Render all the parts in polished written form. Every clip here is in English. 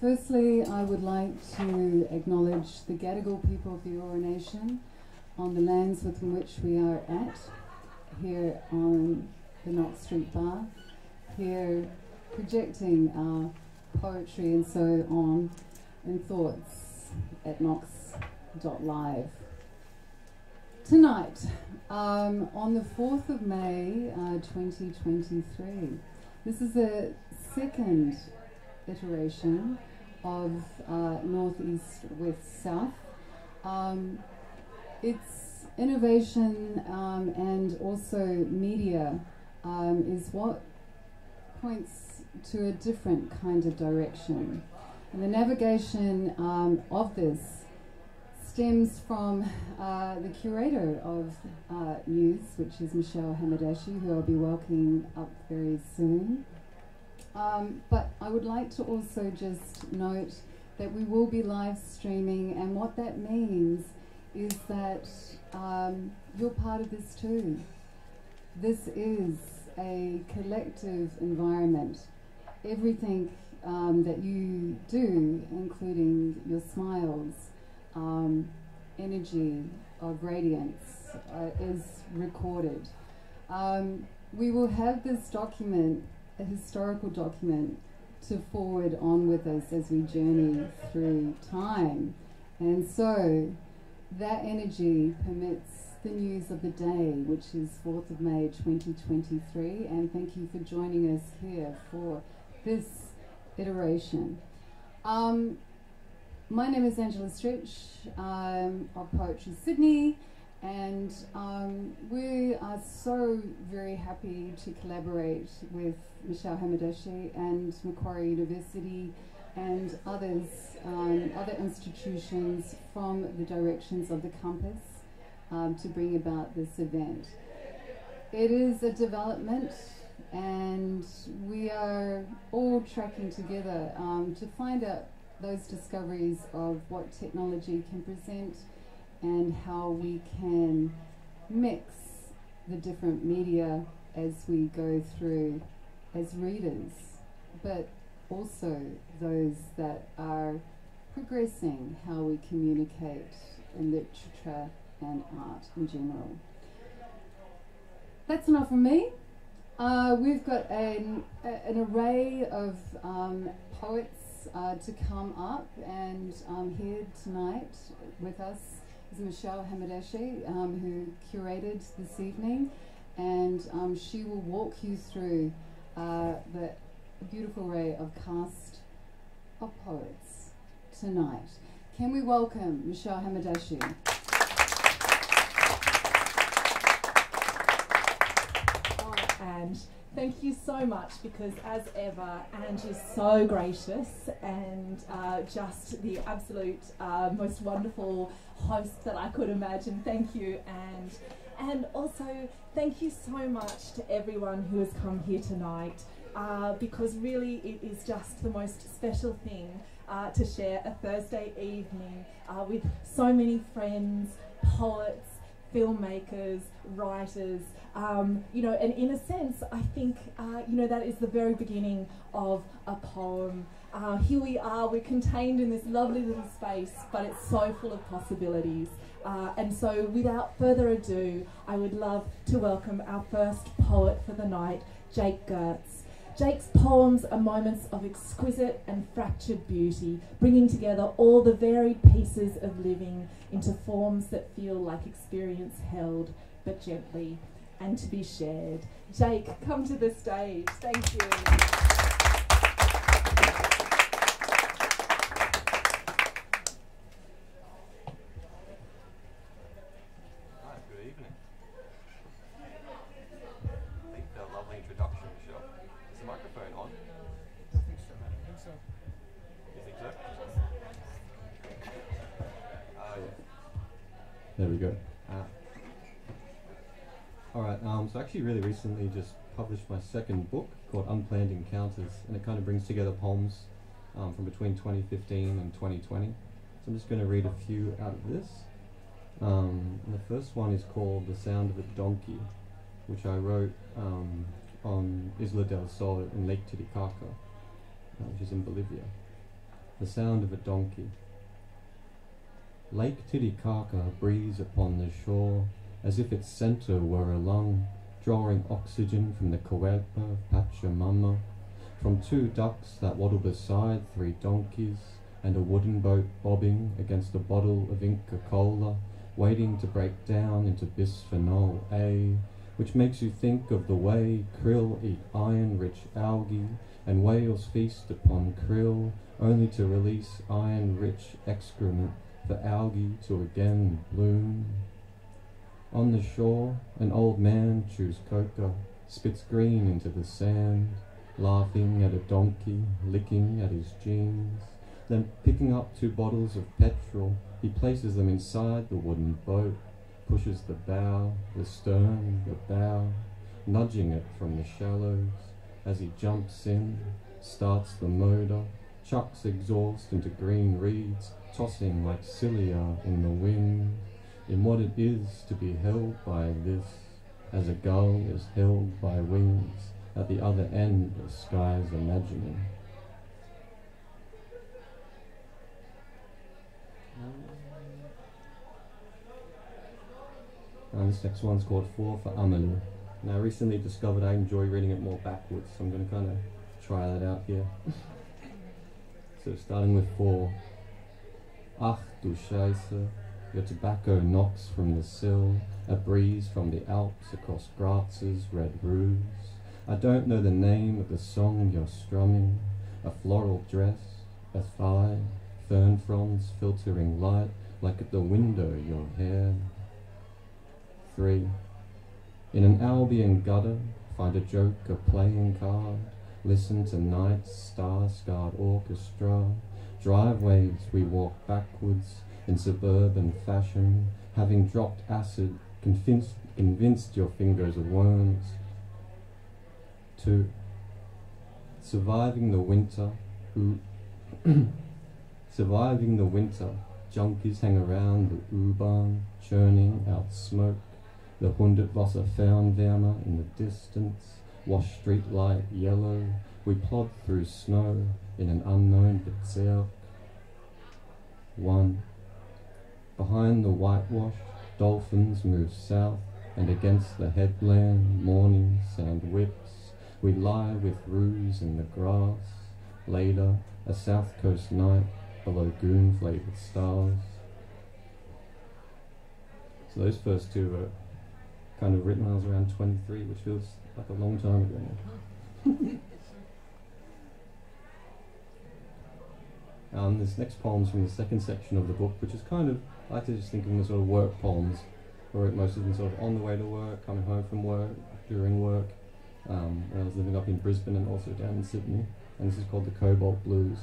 Firstly, I would like to acknowledge the Gadigal people of the Eora Nation on the lands within which we are at, here on the Knox Street Bar, here projecting our poetry and so on and thoughts at knox.live. Tonight, on the 4th of May 2023, this is the second iteration of Northeast with South. It's innovation and also media is what points to a different kind of direction. And the navigation of this stems from the curator of news, which is Michelle Hamadache, who I'll be welcoming up very soon. But I would like to also just note that we will be live streaming, and what that means is that you're part of this too. This is a collective environment. Everything that you do, including your smiles, energy of radiance, is recorded. We will have this document, a historical document, to forward on with us as we journey through time. And so that energy permits the news of the day, which is 4th of May 2023, and thank you for joining us here for this iteration. My name is Angelois of poetrysydney, and we are so very happy to collaborate with Michelle Hamadache and Macquarie University and others, other institutions from the directions of the Compass to bring about this event. It is a development, and we are all tracking together to find out those discoveries of what technology can present and how we can mix the different media as we go through as readers, but also those that are progressing how we communicate in literature and art in general. That's enough from me. We've got an array of poets to come up, and here tonight with us is Michelle Hamadache, who curated this evening, and she will walk you through the beautiful array of cast of poets tonight. Can we welcome Michelle Hamadache? And thank you so much, because as ever, Ange is so gracious and just the absolute most wonderful host that I could imagine. Thank you, Ange. And also, thank you so much to everyone who has come here tonight, because really it is just the most special thing to share a Thursday evening with so many friends, poets, filmmakers, writers, you know, and in a sense, I think, you know, that is the very beginning of a poem. Here we are, we're contained in this lovely little space, but it's so full of possibilities. And so without further ado, I would love to welcome our first poet for the night, Goetz. Jake's poems are moments of exquisite and fractured beauty, bringing together all the varied pieces of living into forms that feel like experience held, but gently, and to be shared. Jake, come to the stage. Thank you. There we go. Alright, so I actually really recently just published my second book called Unplanned Encounters, and it kind of brings together poems from between 2015 and 2020. So I'm just going to read a few out of this. And the first one is called The Sound of a Donkey, which I wrote on Isla del Sol in Lake Titicaca, which is in Bolivia. the sound of a donkey. Lake Titicaca breathes upon the shore as if its centre were a lung, drawing oxygen from the Cuerpa of Pachamama, from 2 ducks that waddle beside 3 donkeys, and a wooden boat bobbing against a bottle of Inca Cola, waiting to break down into bisphenol A, which makes you think of the way krill eat iron-rich algae, and whales feast upon krill, only to release iron-rich excrement for algae to again bloom. On the shore, an old man chews coca, spits green into the sand, laughing at a donkey, licking at his jeans. Then, picking up 2 bottles of petrol, he places them inside the wooden boat, pushes the bow, the stern, the bow, nudging it from the shallows. As he jumps in, starts the motor, chucks exhaust into green reeds, tossing like cilia in the wind, in what it is to be held by this, as a gull is held by wings at the other end of skies imagining. And this next one's called 4 for Amalu. Now I recently discovered I enjoy reading it more backwards, so I'm going to kind of try that out here. So starting with 4. Ach du Scheiße, your tobacco knocks from the sill, a breeze from the Alps across Graz's red roofs. I don't know the name of the song you're strumming, a floral dress, a thigh, fern fronds filtering light like at the window your hair. 3. In an Albion gutter, find a joker playing card, listen to night's star-scarred orchestra. Driveways we walk backwards in suburban fashion, having dropped acid, convinced your fingers are worms. 2. Surviving the winter, surviving the winter, junkies hang around the U-Bahn, churning out smoke. The Hundertwasser Fernwärmer in the distance, wash street light yellow. We plod through snow in an unknown Bezirk. 1. Behind the whitewash, dolphins move south, and against the headland, morning sand whips. We lie with ruse in the grass. Later, a south coast night below goon-flavoured stars. So those first 2 are kind of written when I was around 23, which feels like a long time ago now. This next poem's from the second section of the book, which is kind of, I like to just think of them as sort of work poems. I wrote most of them sort of on the way to work, coming home from work, during work, when I was living up in Brisbane and also down in Sydney. And this is called the Cobalt Blues.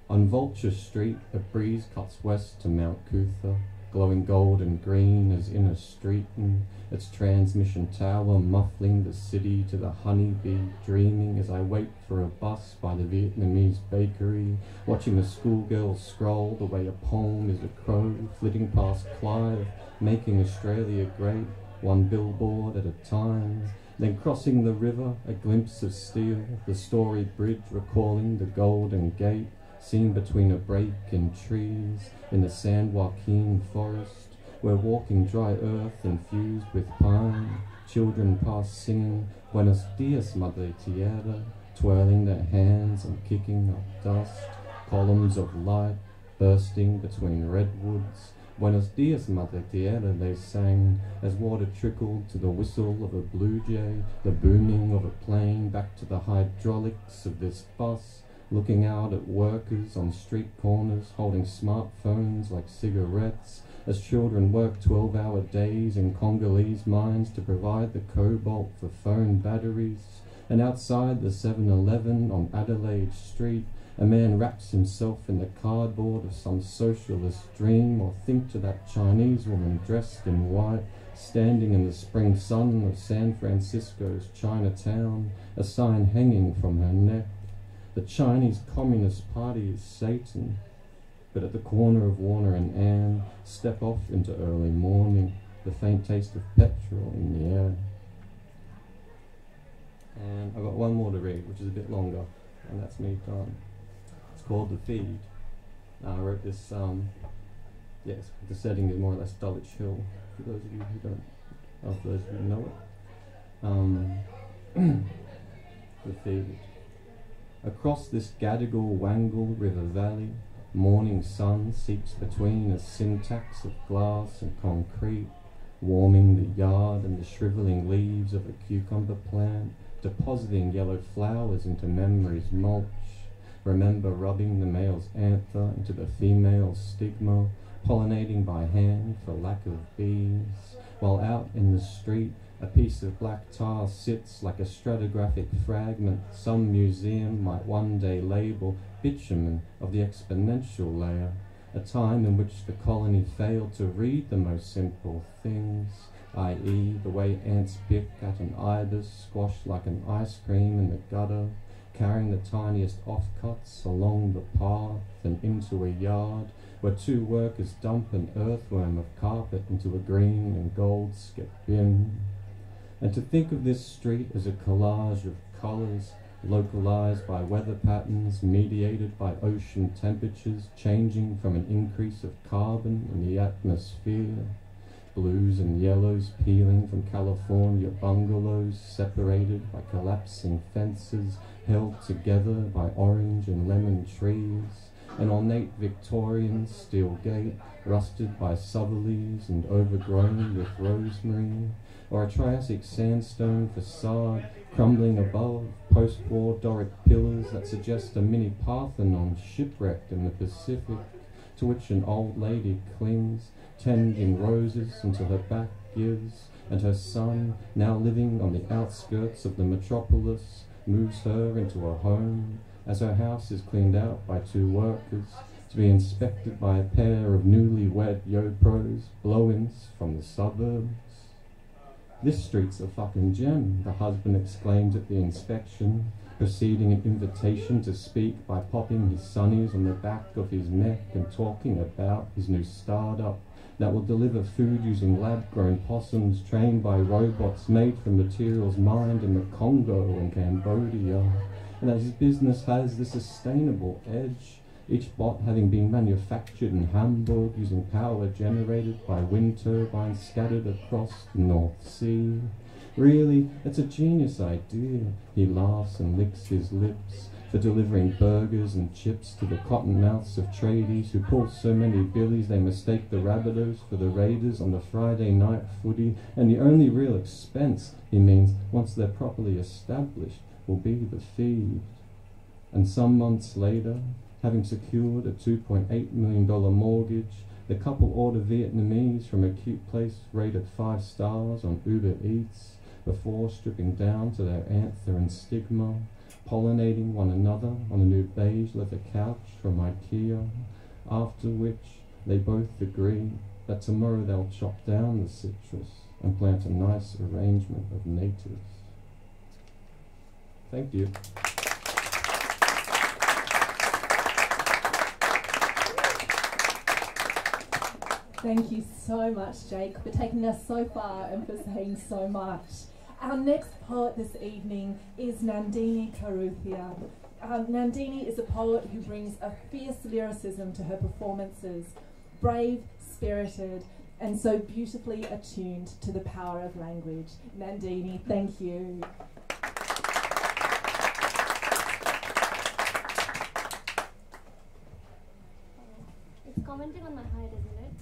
On Vulture Street, a breeze cuts west to Mount Cootha, glowing gold and green as in a street, and its transmission tower muffling the city to the honeybee, dreaming as I wait for a bus by the Vietnamese bakery, watching a schoolgirl scroll the way a poem is a crow, flitting past Clive, making Australia great, one billboard at a time. Then crossing the river, a glimpse of steel, the storied bridge recalling the Golden Gate, seen between a break in trees in the San Joaquin forest, where walking dry earth infused with pine, children pass singing Buenos Dias, Madre Tierra, twirling their hands and kicking up dust, columns of light bursting between redwoods. Buenos Dias, Madre Tierra, they sang, as water trickled to the whistle of a blue jay, the booming of a plane, back to the hydraulics of this bus, looking out at workers on street corners holding smartphones like cigarettes, as children work 12-hour days in Congolese mines to provide the cobalt for phone batteries. And outside the 7-Eleven on Adelaide Street, a man wraps himself in the cardboard of some socialist dream, or think to that Chinese woman dressed in white, standing in the spring sun of San Francisco's Chinatown, a sign hanging from her neck. The Chinese Communist Party is Satan, but at the corner of Warner and Ann, step off into early morning, the faint taste of petrol in the air. And I've got one more to read, which is a bit longer, and that's me done. It's It's called The Feed. I wrote this, yes, the setting is more or less Dulwich Hill, for those of you who don't, for those of you who know it. The Feed. Across this Gadigal Wangle River Valley, morning sun seeps between a syntax of glass and concrete, warming the yard and the shrivelling leaves of a cucumber plant, depositing yellow flowers into memory's mulch. Remember rubbing the male's anther into the female's stigma, pollinating by hand for lack of bees, while out in the street a piece of black tar sits like a stratigraphic fragment some museum might one day label bitumen of the exponential layer, a time in which the colony failed to read the most simple things, i.e. the way ants pick at an ibis squashed like an ice cream in the gutter, carrying the tiniest offcuts along the path and into a yard where two workers dump an earthworm of carpet into a green and gold skip bin. And to think of this street as a collage of colours, localised by weather patterns, mediated by ocean temperatures, changing from an increase of carbon in the atmosphere, blues and yellows peeling from California bungalows, separated by collapsing fences, held together by orange and lemon trees, an ornate Victorian steel gate, rusted by southerlies and overgrown with rosemary, or a Triassic sandstone facade crumbling above post-war Doric pillars that suggest a mini Parthenon shipwrecked in the Pacific, to which an old lady clings, tending roses until her back gives, and her son, now living on the outskirts of the metropolis, moves her into a home, as her house is cleaned out by two workers, to be inspected by a pair of newlywed yopros, blow-ins from the suburbs. "This street's a fucking gem," the husband exclaimed at the inspection, preceding an invitation to speak by popping his sunnies on the back of his neck and talking about his new startup that will deliver food using lab-grown possums trained by robots made from materials mined in the Congo and Cambodia, and that his business has the sustainable edge, each bot having been manufactured in Hamburg using power generated by wind turbines scattered across the North Sea. "Really, it's a genius idea," he laughs and licks his lips, "for delivering burgers and chips to the cotton mouths of tradies who pull so many billies they mistake the Rabbitohs for the Raiders on the Friday night footy, and the only real expense," he means, "once they're properly established, will be the feed." And some months later, having secured a $2.8 million mortgage, the couple order Vietnamese from a cute place rated 5 stars on Uber Eats before stripping down to their anther and stigma, pollinating one another on a new beige leather couch from IKEA, after which they both agree that tomorrow they'll chop down the citrus and plant a nice arrangement of natives. Thank you. Thank you so much, Jake, for taking us so far and for saying so much. Our next poet this evening is Nandini Kathuria. Nandini is a poet who brings a fierce lyricism to her performances, brave, spirited, and so beautifully attuned to the power of language. Nandini, thank you. It's commenting on my height, isn't it?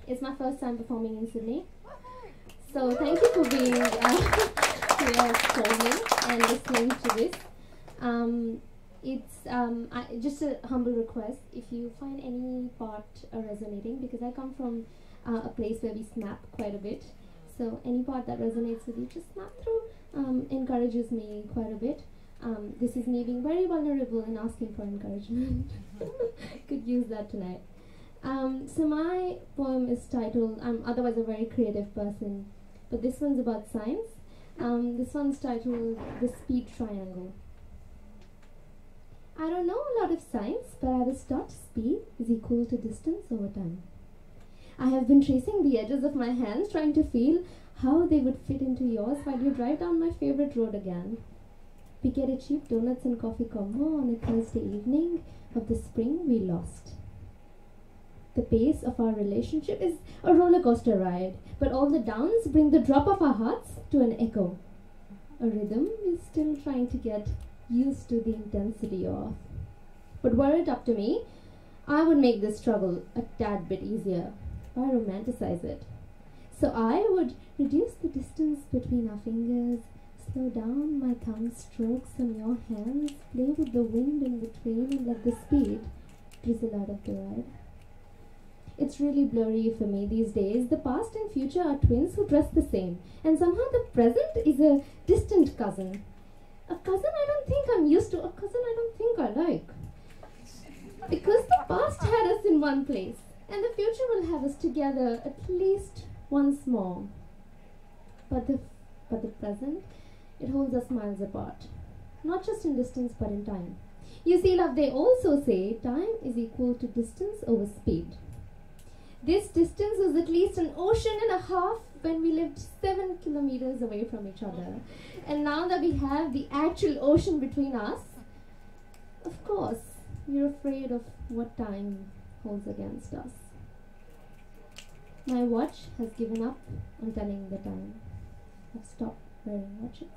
It's my first time performing in Sydney, so thank you for being here for me and listening to this. It's just a humble request, if you find any part resonating, because I come from a place where we snap quite a bit, so any part that resonates with you, just snap through, encourages me quite a bit. This is me being very vulnerable and asking for encouragement. Could use that tonight. So my poem is titled, I'm otherwise a very creative person, but this one's about science. This one's titled The Speed Triangle. I don't know a lot of science, but I was taught speed is equal to distance over time. I have been tracing the edges of my hands, trying to feel how they would fit into yours while you drive down my favorite road again. We get a cheap donuts and coffee combo on a Thursday evening of the spring we lost. The pace of our relationship is a roller coaster ride, but all the downs bring the drop of our hearts to an echo. A rhythm is still trying to get used to the intensity of. But were it up to me, I would make this struggle a tad bit easier. I romanticize it. So I would reduce the distance between our fingers, slow down my thumb strokes on your hands, play with the wind in between, and let the speed drizzle out of the ride. It's really blurry for me these days. The past and future are twins who dress the same, and somehow the present is a distant cousin. A cousin I don't think I'm used to, a cousin I don't think I like. Because the past had us in one place, and the future will have us together at least once more. But the present, it holds us miles apart. Not just in distance, but in time. You see, love, they also say time is equal to distance over speed. This distance was at least an ocean and a half when we lived 7 kilometers away from each other. And now that we have the actual ocean between us, of course, we're afraid of what time holds against us. My watch has given up on telling the time. I've stopped wearing watches.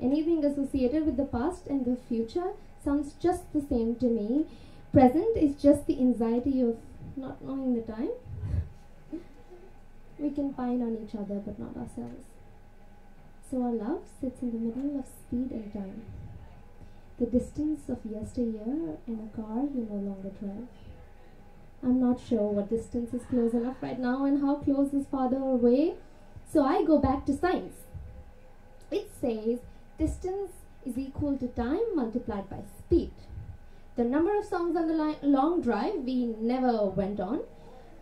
Anything associated with the past and the future sounds just the same to me. Present is just the anxiety of not knowing the time. We can pine on each other but not ourselves. So our love sits in the middle of speed and time. The distance of yesteryear in a car you no longer drive. I'm not sure what distance is close enough right now and how close is farther away. So I go back to science. It says distance is equal to time multiplied by speed. The number of songs on the long drive we never went on,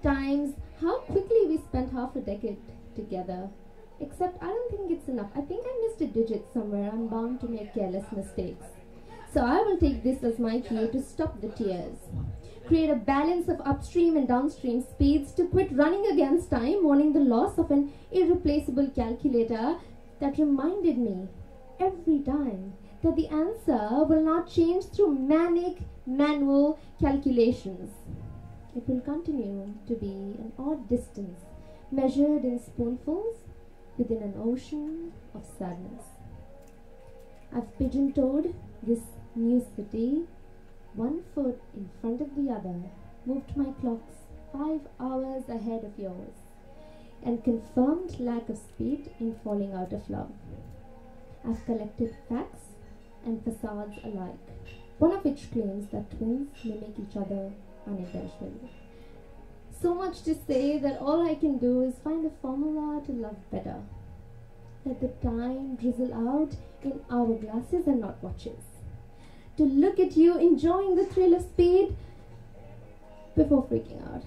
times how quickly we spent half a decade together. Except I don't think it's enough. I think I missed a digit somewhere. I'm bound to make careless mistakes. So I will take this as my cue to stop the tears. Create a balance of upstream and downstream speeds to quit running against time, mourning the loss of an irreplaceable calculator that reminded me every time that the answer will not change through manic manual calculations. It will continue to be an odd distance measured in spoonfuls within an ocean of sadness. I've pigeon-toed this new city, one foot in front of the other, moved my clocks 5 hours ahead of yours, and confirmed lack of speed in falling out of love. I've collected facts and facades alike, one of which claims that twins mimic each other unintentionally. So much to say that all I can do is find a formula to love better. Let the time drizzle out in hourglasses and not watches. To look at you enjoying the thrill of speed before freaking out.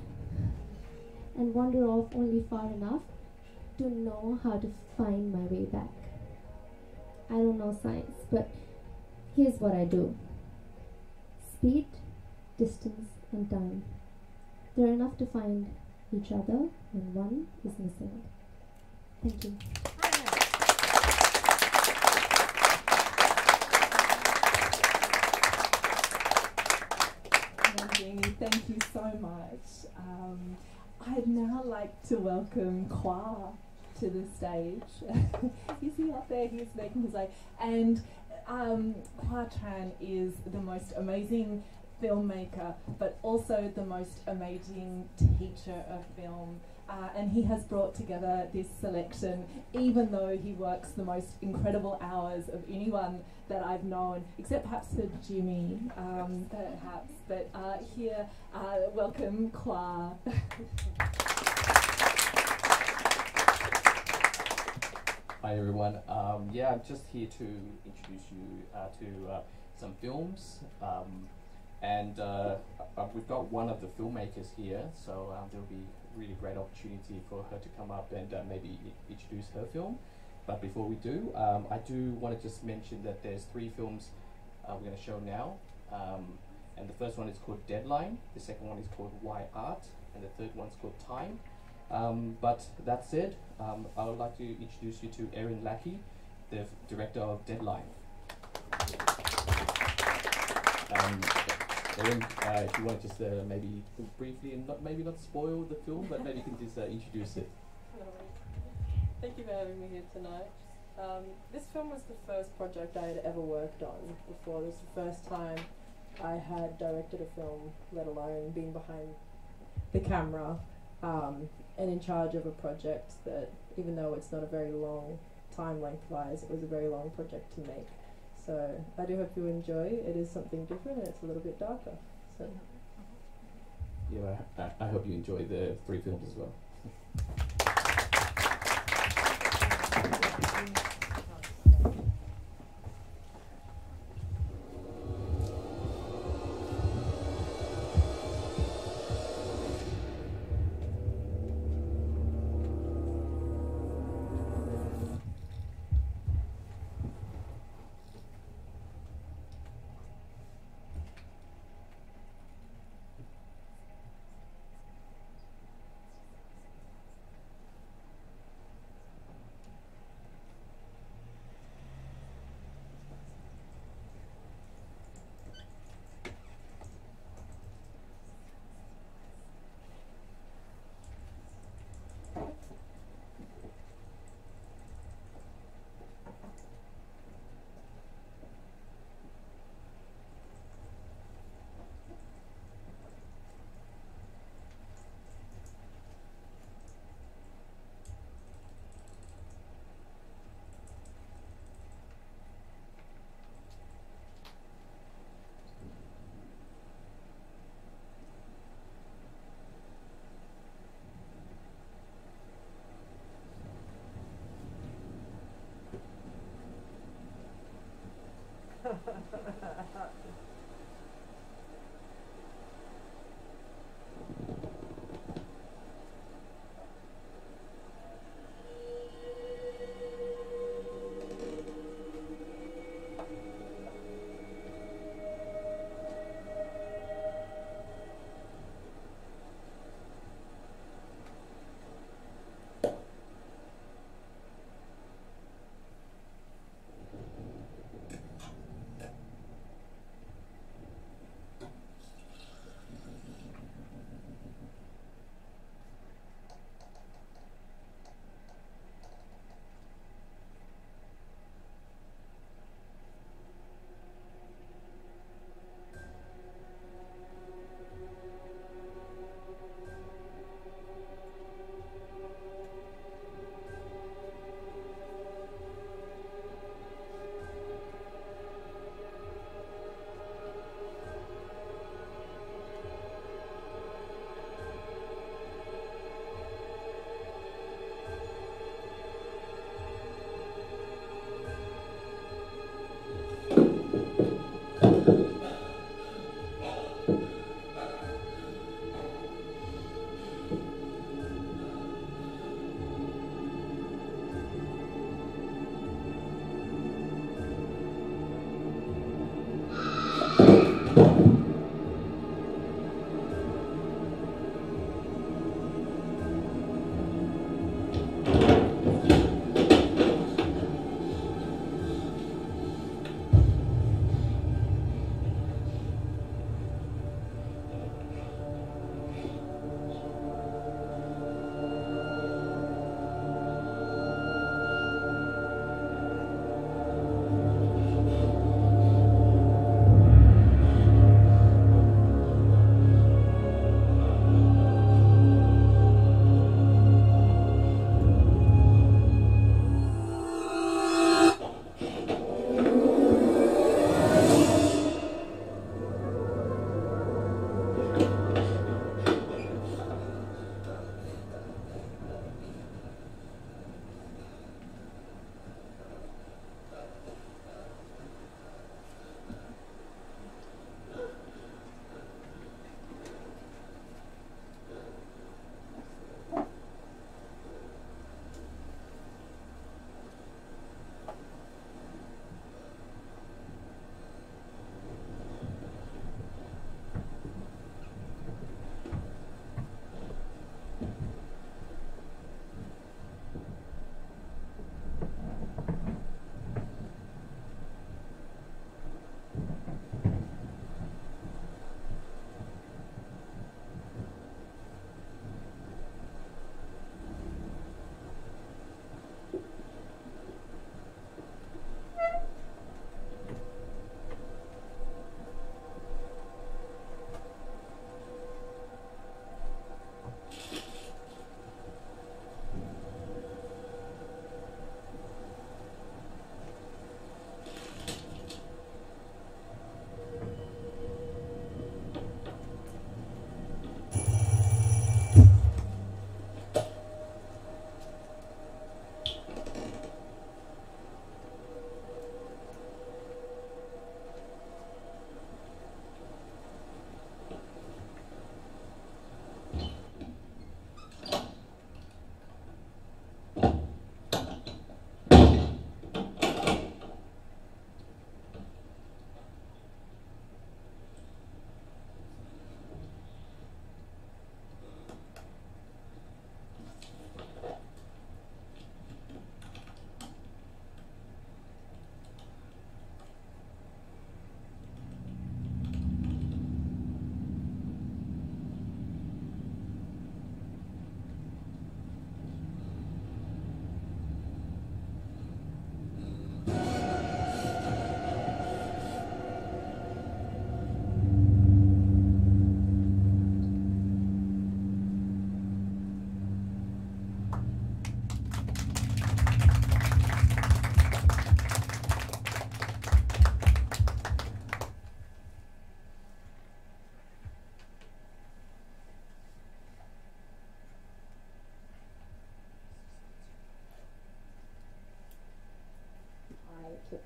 And wander off only far enough to know how to find my way back. I don't know science, but here's what I do. Speed, distance, and time. They're enough to find each other when one is missing. Thank you. Nandini, thank you so much. I'd now like to welcome Kwa to the stage. Is he up there? He's making his way. And Kwa Tran is the most amazing filmmaker, but also the most amazing teacher of film. And he has brought together this selection, even though he works the most incredible hours of anyone that I've known, except perhaps for Jimmy, perhaps. But here, welcome Kwa. Hi everyone. Yeah, I'm just here to introduce you to some films. And we've got one of the filmmakers here, so there'll be a really great opportunity for her to come up and maybe introduce her film. But before we do, I do want to just mention that there's 3 films we're going to show now. And the first one is called Deadline, the second one is called Why Art, and the third one's called Time. But that said, I would like to introduce you to Erin Lackey, the director of Deadline. Erin, if you want to just maybe briefly, and maybe not spoil the film, but maybe you can just introduce it. Thank you for having me here tonight. This film was the first project I had ever worked on before. It was the first time I had directed a film, let alone being behind the camera and in charge of a project that, even though it's not a very long time length-wise, it was a very long project to make. So I do hope you enjoy. It is something different and it's a little bit darker. So Yeah, I hope you enjoy the 3 films as well.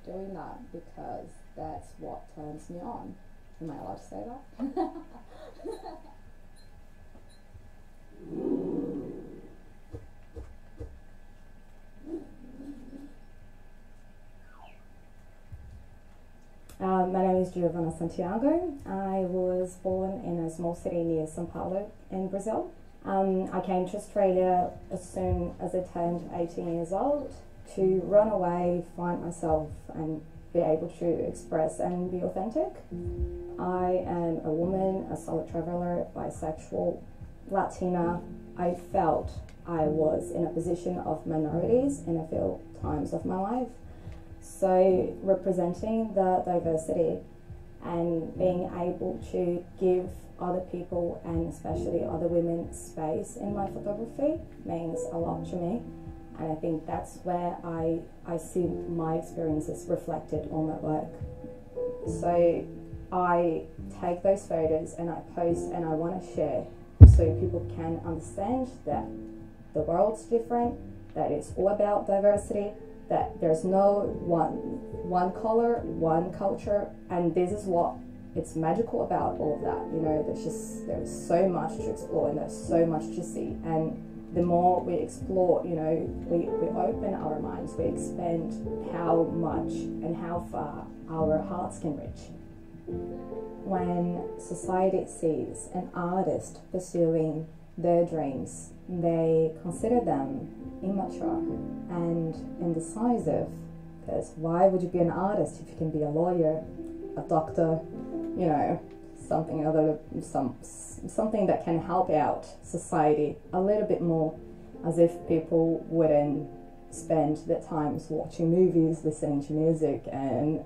doing that because that's what turns me on. Am I allowed to say that? My name is Giovanna Santiago. I was born in a small city near São Paulo in Brazil. I came to Australia as soon as I turned 18 years old to run away, find myself and be able to express and be authentic. I am a woman, a solo traveller, bisexual, Latina. I felt I was in a position of minorities in a few times of my life. So representing the diversity and being able to give other people and especially other women space in my photography means a lot to me. And I think that's where I see my experiences reflected on my work. So I take those photos and I post and I want to share so people can understand that the world's different, that it's all about diversity, that there's no one color, one culture, and this is what it's magical about all of that. You know, there's so much to explore and there's so much to see. And the more we explore, you know, we open our minds, we expand how much and how far our hearts can reach. When society sees an artist pursuing their dreams, they consider them immature and indecisive, because why would you be an artist if you can be a lawyer, a doctor, you know, something that can help out society a little bit more, as if people wouldn't spend their times watching movies, listening to music and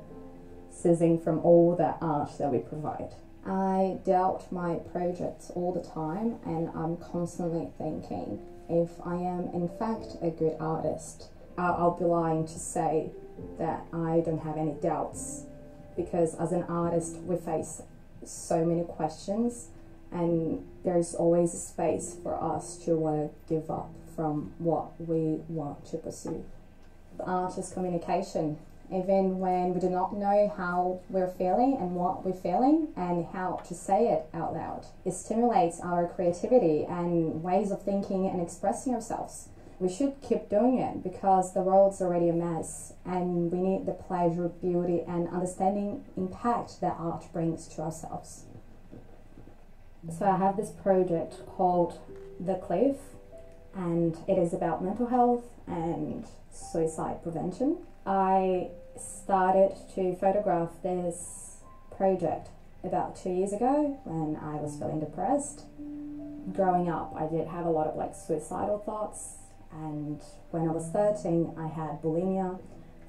sizzling from all that art that we provide. I doubt my projects all the time, and I'm constantly thinking if I am in fact a good artist. I'll be lying to say that I don't have any doubts, because as an artist we face so many questions and there's always a space for us to want to give up from what we want to pursue. Art is communication. Even when we do not know how we're feeling and what we're feeling and how to say it out loud, it stimulates our creativity and ways of thinking and expressing ourselves. We should keep doing it because the world's already a mess and we need the pleasure, beauty and understanding impact that art brings to ourselves. So I have this project called The Cliff, and it is about mental health and suicide prevention. I started to photograph this project about 2 years ago when I was feeling depressed. Growing up, I did have a lot of suicidal thoughts, and when I was 13 I had bulimia,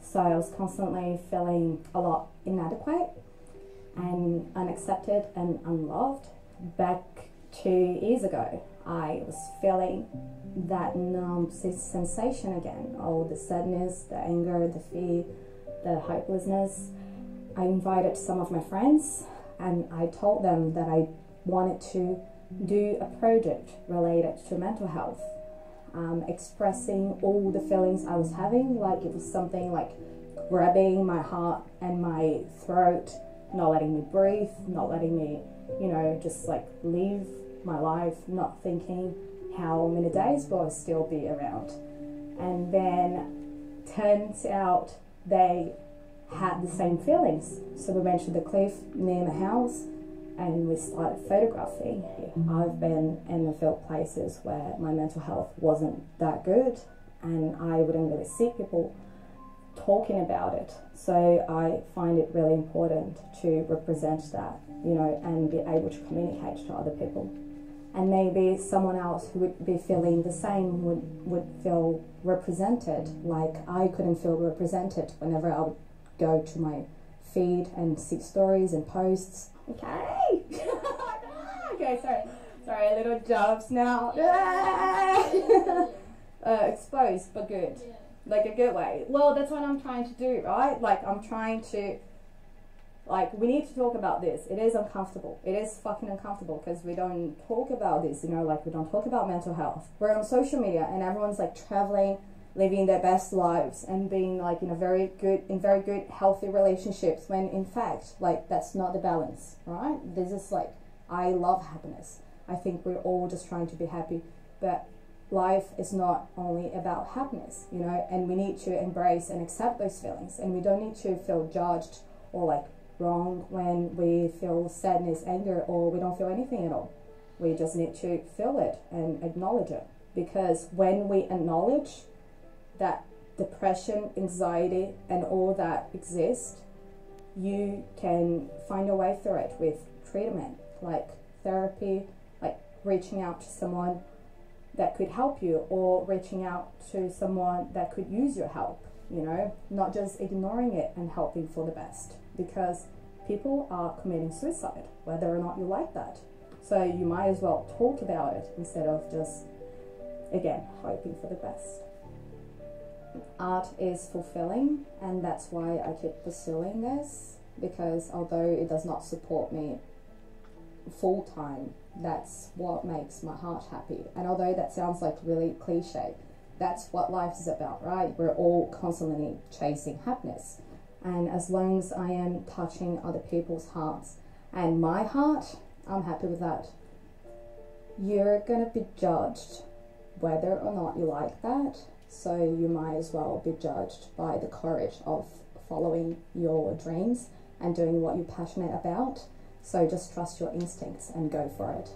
so I was constantly feeling a lot inadequate and unaccepted and unloved. Back 2 years ago I was feeling that numb sensation again, all the sadness, the anger, the fear, the hopelessness. I invited some of my friends and I told them that I wanted to do a project related to mental health, expressing all the feelings I was having, like it was something like grabbing my heart and my throat, not letting me breathe, not letting me, you know, just live my life, not thinking how many days will I still be around. And then turns out they had the same feelings. So we went to the cliff near my house and we started photographing. I've been in a few places where my mental health wasn't that good and I wouldn't really see people talking about it. So I find it really important to represent that, you know, and be able to communicate to other people. And maybe someone else who would be feeling the same would feel represented, like I couldn't feel represented whenever I would go to my feed and see stories and posts. Okay. Okay, sorry, little jobs now. Exposed, but good. Like a good way. Well, that's what I'm trying to do, right? I'm trying to, we need to talk about this. It is uncomfortable. It is fucking uncomfortable because we don't talk about this, you know, we don't talk about mental health. We're on social media and everyone's traveling living their best lives and being like in very good healthy relationships, when in fact like that's not the balance, right? This is like, I love happiness. I think we're all just trying to be happy, but life is not only about happiness, you know, and we need to embrace and accept those feelings, and we don't need to feel judged or like wrong when we feel sadness, anger, or we don't feel anything at all. We just need to feel it and acknowledge it, because when we acknowledge that depression, anxiety, and all that exist, you can find a way through it with treatment, like therapy, like reaching out to someone that could help you, or reaching out to someone that could use your help, you know, not just ignoring it and hoping for the best, because people are committing suicide, whether or not you like that. So you might as well talk about it instead of just, again, hoping for the best. Art is fulfilling, and that's why I keep pursuing this, because although it does not support me full time, that's what makes my heart happy. And although that sounds like really cliche, that's what life is about, right? We're all constantly chasing happiness, and as long as I am touching other people's hearts and my heart, I'm happy with that. You're gonna be judged whether or not you like that, so you might as well be judged by the courage of following your dreams and doing what you're passionate about. So just trust your instincts and go for it.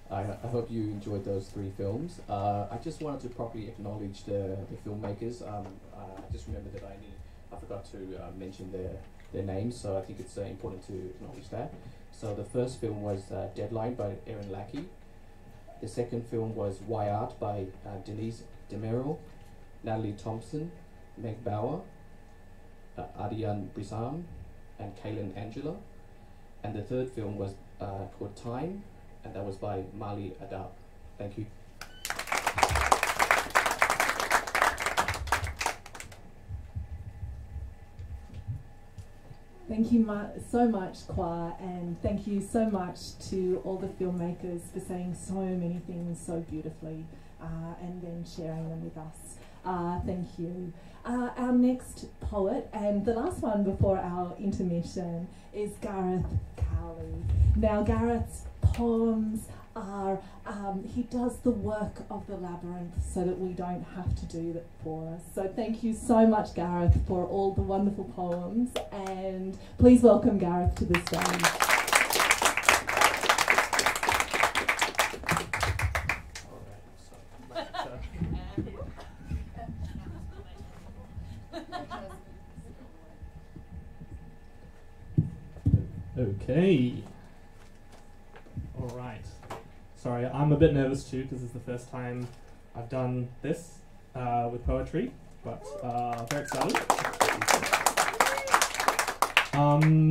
Hi, I hope you enjoyed those 3 films. I just wanted to properly acknowledge the filmmakers. I just remembered that I forgot to mention their names, so I think it's important to acknowledge that. So the first film was Deadline by Aaron Lackey. The second film was Why Art by Denise DeMero, Natalie Thompson, Meg Bauer, Adian Brisam, and Kaelan Angela. And the third film was called Time, and that was by Mali Adab. Thank you. Thank you so much, Kwa, and thank you so much to all the filmmakers for saying so many things so beautifully and then sharing them with us. Thank you. Our next poet, and the last one before our intermission, is Gareth Cowley. Now, Gareth's poems are, he does the work of the labyrinth so that we don't have to do that for us. So thank you so much, Gareth, for all the wonderful poems, and please welcome Gareth to the stage. Okay. All right. Sorry, I'm a bit nervous too because it's the first time I've done this with poetry, but very excited.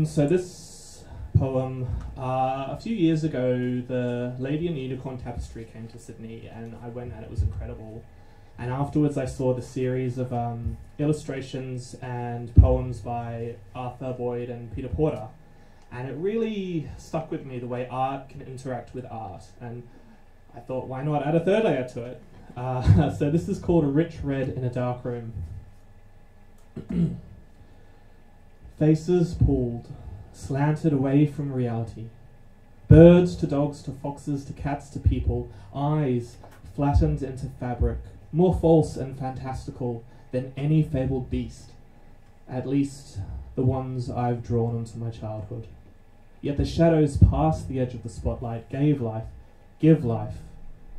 So this poem, a few years ago, the Lady and Unicorn Tapestry came to Sydney, and I went and it was incredible. And afterwards I saw the series of illustrations and poems by Arthur Boyd and Peter Porter. And it really stuck with me the way art can interact with art. And I thought, why not add a third layer to it? So this is called A Rich Red in a Dark Room. Faces pulled, slanted away from reality. Birds to dogs to foxes to cats to people. Eyes flattened into fabric, more false and fantastical than any fabled beast. At least the ones I've drawn into my childhood. Yet the shadows past the edge of the spotlight gave life, give life,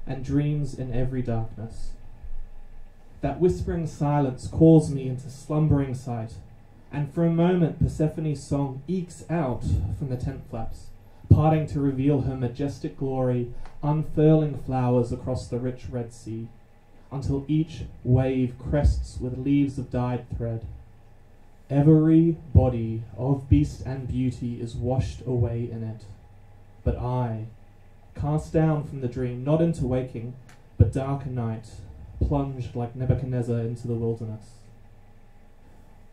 and dreams in every darkness. That whispering silence calls me into slumbering sight, and for a moment Persephone's song ekes out from the tent flaps, parting to reveal her majestic glory, unfurling flowers across the rich Red Sea, until each wave crests with leaves of dyed thread. Every body of beast and beauty is washed away in it. But I, cast down from the dream, not into waking, but darker night, plunged like Nebuchadnezzar into the wilderness.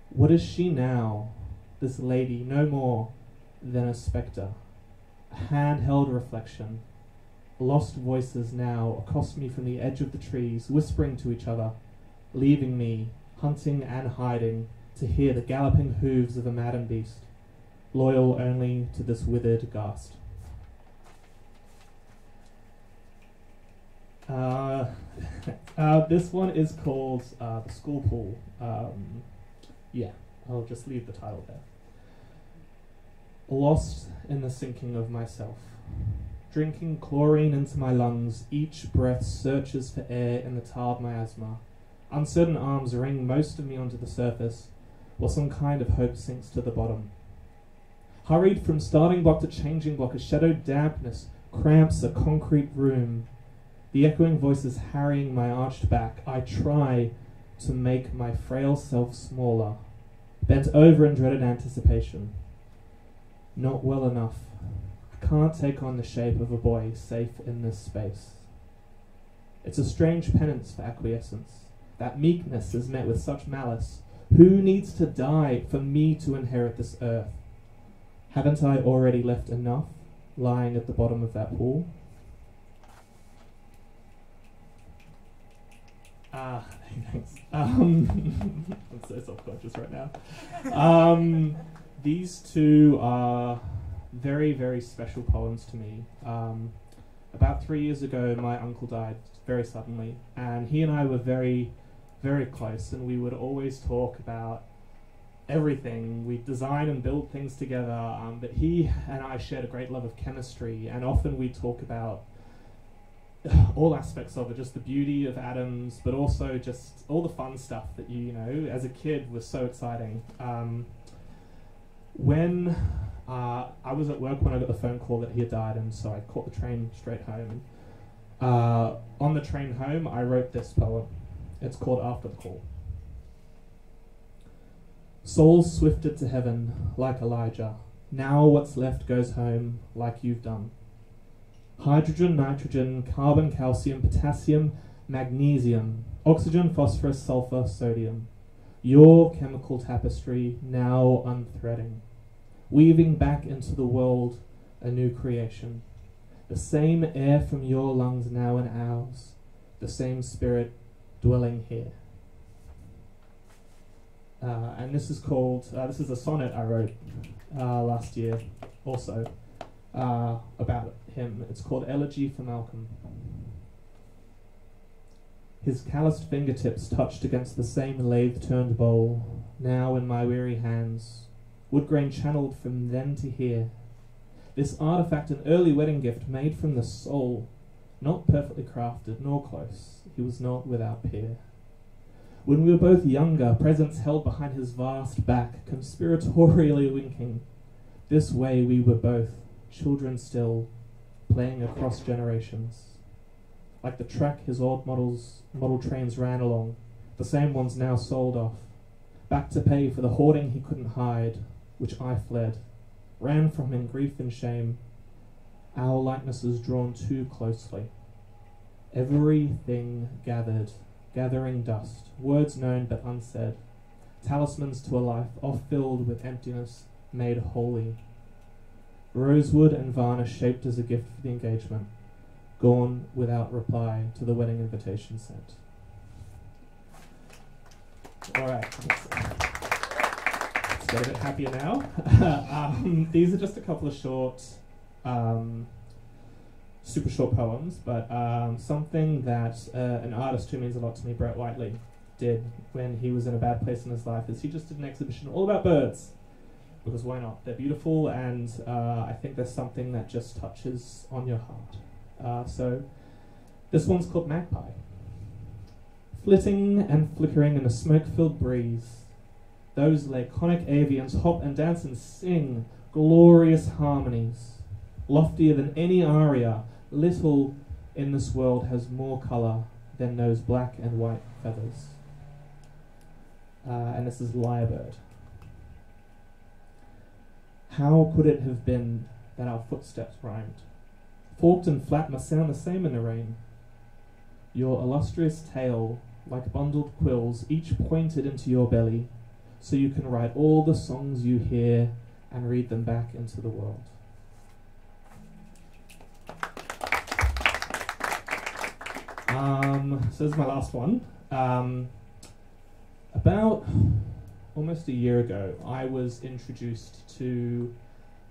What is she now, this lady, no more than a spectre, a handheld reflection? Lost voices now accost me from the edge of the trees, whispering to each other, leaving me, hunting and hiding, to hear the galloping hooves of a maddened beast, loyal only to this withered ghast. This one is called The School Pool. Yeah, I'll just leave the title there. Lost in the sinking of myself, drinking chlorine into my lungs, each breath searches for air in the tarred miasma. Uncertain arms wring most of me onto the surface, while some kind of hope sinks to the bottom. Hurried from starting block to changing block, a shadowed dampness cramps a concrete room. The echoing voices harrying my arched back, I try to make my frail self smaller, bent over in dreaded anticipation. Not well enough. I can't take on the shape of a boy safe in this space. It's a strange penance for acquiescence. That meekness is met with such malice. Who needs to die for me to inherit this earth? Haven't I already left enough lying at the bottom of that pool? Thanks. I'm so self-conscious right now. These two are very, very special poems to me. About 3 years ago, my uncle died very suddenly, and he and I were very, very close, and we would always talk about everything. We design and build things together, but he and I shared a great love of chemistry, and often we talk about all aspects of it, just the beauty of atoms, but also just all the fun stuff that you know, as a kid was so exciting. When I was at work when I got the phone call that he had died, and so I caught the train straight home. On the train home, I wrote this poem. It's called After the Call. Souls swifted to heaven like Elijah. Now what's left goes home like you've done. Hydrogen, nitrogen, carbon, calcium, potassium, magnesium, oxygen, phosphorus, sulfur, sodium. Your chemical tapestry now unthreading. weaving back into the world a new creation. The same air from your lungs now in ours, the same spirit dwelling here. And this is called, this is a sonnet I wrote last year also about him. It's called Elegy for Malcolm. His calloused fingertips touched against the same lathe-turned bowl, now in my weary hands, wood grain channeled from then to here. This artifact an early wedding gift made from the soul, not perfectly crafted nor close, he was not without peer. When we were both younger, presents held behind his vast back, conspiratorially winking. This way we were both, children still, playing across generations. Like the track his old model trains ran along, the same ones now sold off, back to pay for the hoarding he couldn't hide, which I fled, ran from in grief and shame, our likenesses drawn too closely. Everything gathered, gathering dust, words known but unsaid, talismans to a life oft filled with emptiness, made holy. Rosewood and varnish shaped as a gift for the engagement, gone without reply to the wedding invitation sent. Alright, let's get a bit happier now. These are just a couple of short, super short poems, but something that an artist who means a lot to me, Brett Whiteley, did when he was in a bad place in his life is he just did an exhibition all about birds. Because why not? They're beautiful, and I think there's something that just touches on your heart. So this one's called Magpie. Flitting and flickering in a smoke-filled breeze, those laconic avians hop and dance and sing glorious harmonies. Loftier than any aria, little in this world has more colour than those black and white feathers. And this is Lyrebird. How could it have been that our footsteps rhymed? Forked and flat must sound the same in the rain. Your illustrious tail, like bundled quills, each pointed into your belly, so you can write all the songs you hear and read them back into the world. So this is my last one. About almost a year ago, I was introduced to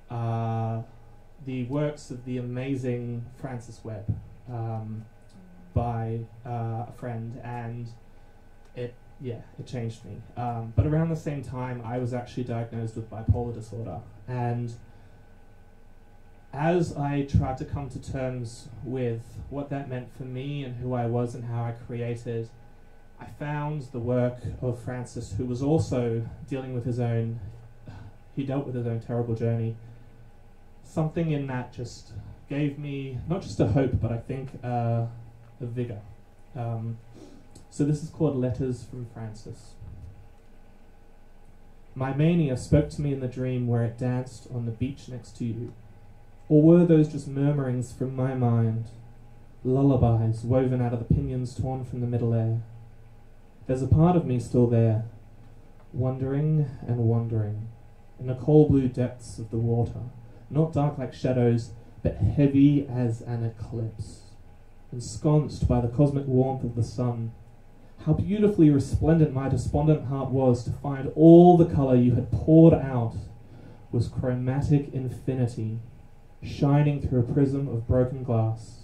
the works of the amazing Francis Webb by a friend, and it changed me. But around the same time, I was actually diagnosed with bipolar disorder, and as I tried to come to terms with what that meant for me and who I was and how I created, I found the work of Francis, who was also dealing with his own, he dealt with his own terrible journey. Something in that just gave me, not just a hope, but I think a vigour. So this is called Letters from Francis. My mania spoke to me in the dream where it danced on the beach next to you. Or were those just murmurings from my mind, lullabies woven out of the pinions torn from the middle air? There's a part of me still there, wondering and wandering, in the coal blue depths of the water, not dark like shadows, but heavy as an eclipse, ensconced by the cosmic warmth of the sun. How beautifully resplendent my despondent heart was to find all the colour you had poured out was chromatic infinity, shining through a prism of broken glass.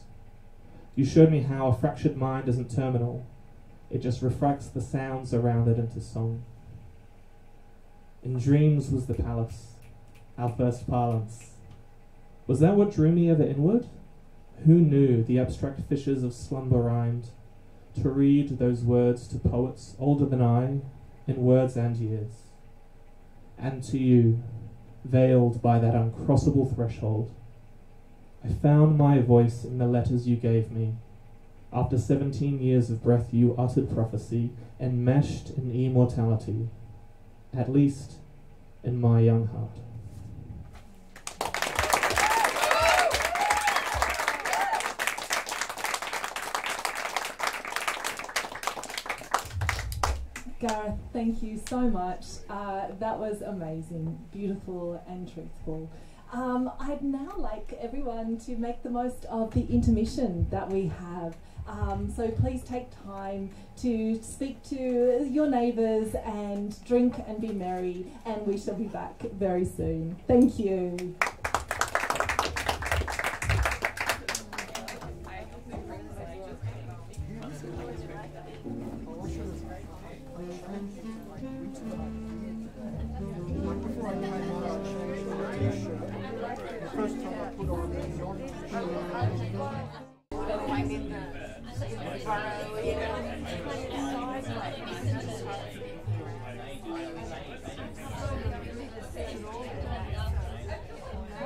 You showed me how a fractured mind isn't terminal. It just refracts the sounds around it into song. In dreams was the palace, our first parlance. Was that what drew me ever inward? Who knew the abstract fishes of slumber rhymed, to read those words to poets older than I, in words and years? And to you, veiled by that uncrossable threshold, I found my voice in the letters you gave me. After 17 years of breath you uttered prophecy, enmeshed in immortality, at least in my young heart. Gareth, thank you so much. That was amazing, beautiful and truthful. I'd now like everyone to make the most of the intermission that we have. So please take time to speak to your neighbours and drink and be merry, and we shall be back very soon. Thank you.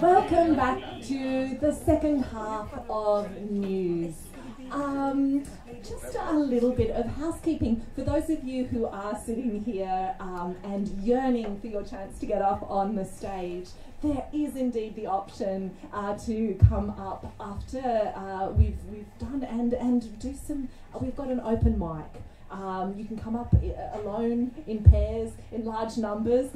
Welcome back to the second half of news. Just a little bit of housekeeping. For those of you who are sitting here and yearning for your chance to get up on the stage, there is indeed the option to come up after we've done and do some. We've got an open mic. You can come up alone, in pairs, in large numbers,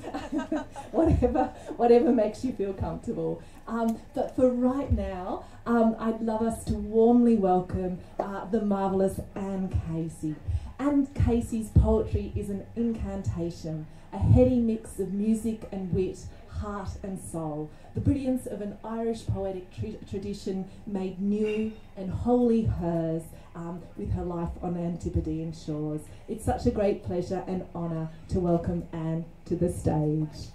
whatever makes you feel comfortable. But for right now, I'd love us to warmly welcome the marvellous Anne Casey. Anne Casey's poetry is an incantation, a heady mix of music and wit, heart and soul, the brilliance of an Irish poetic tradition made new and wholly hers with her life on Antipodean shores. It's such a great pleasure and honour to welcome Anne to the stage.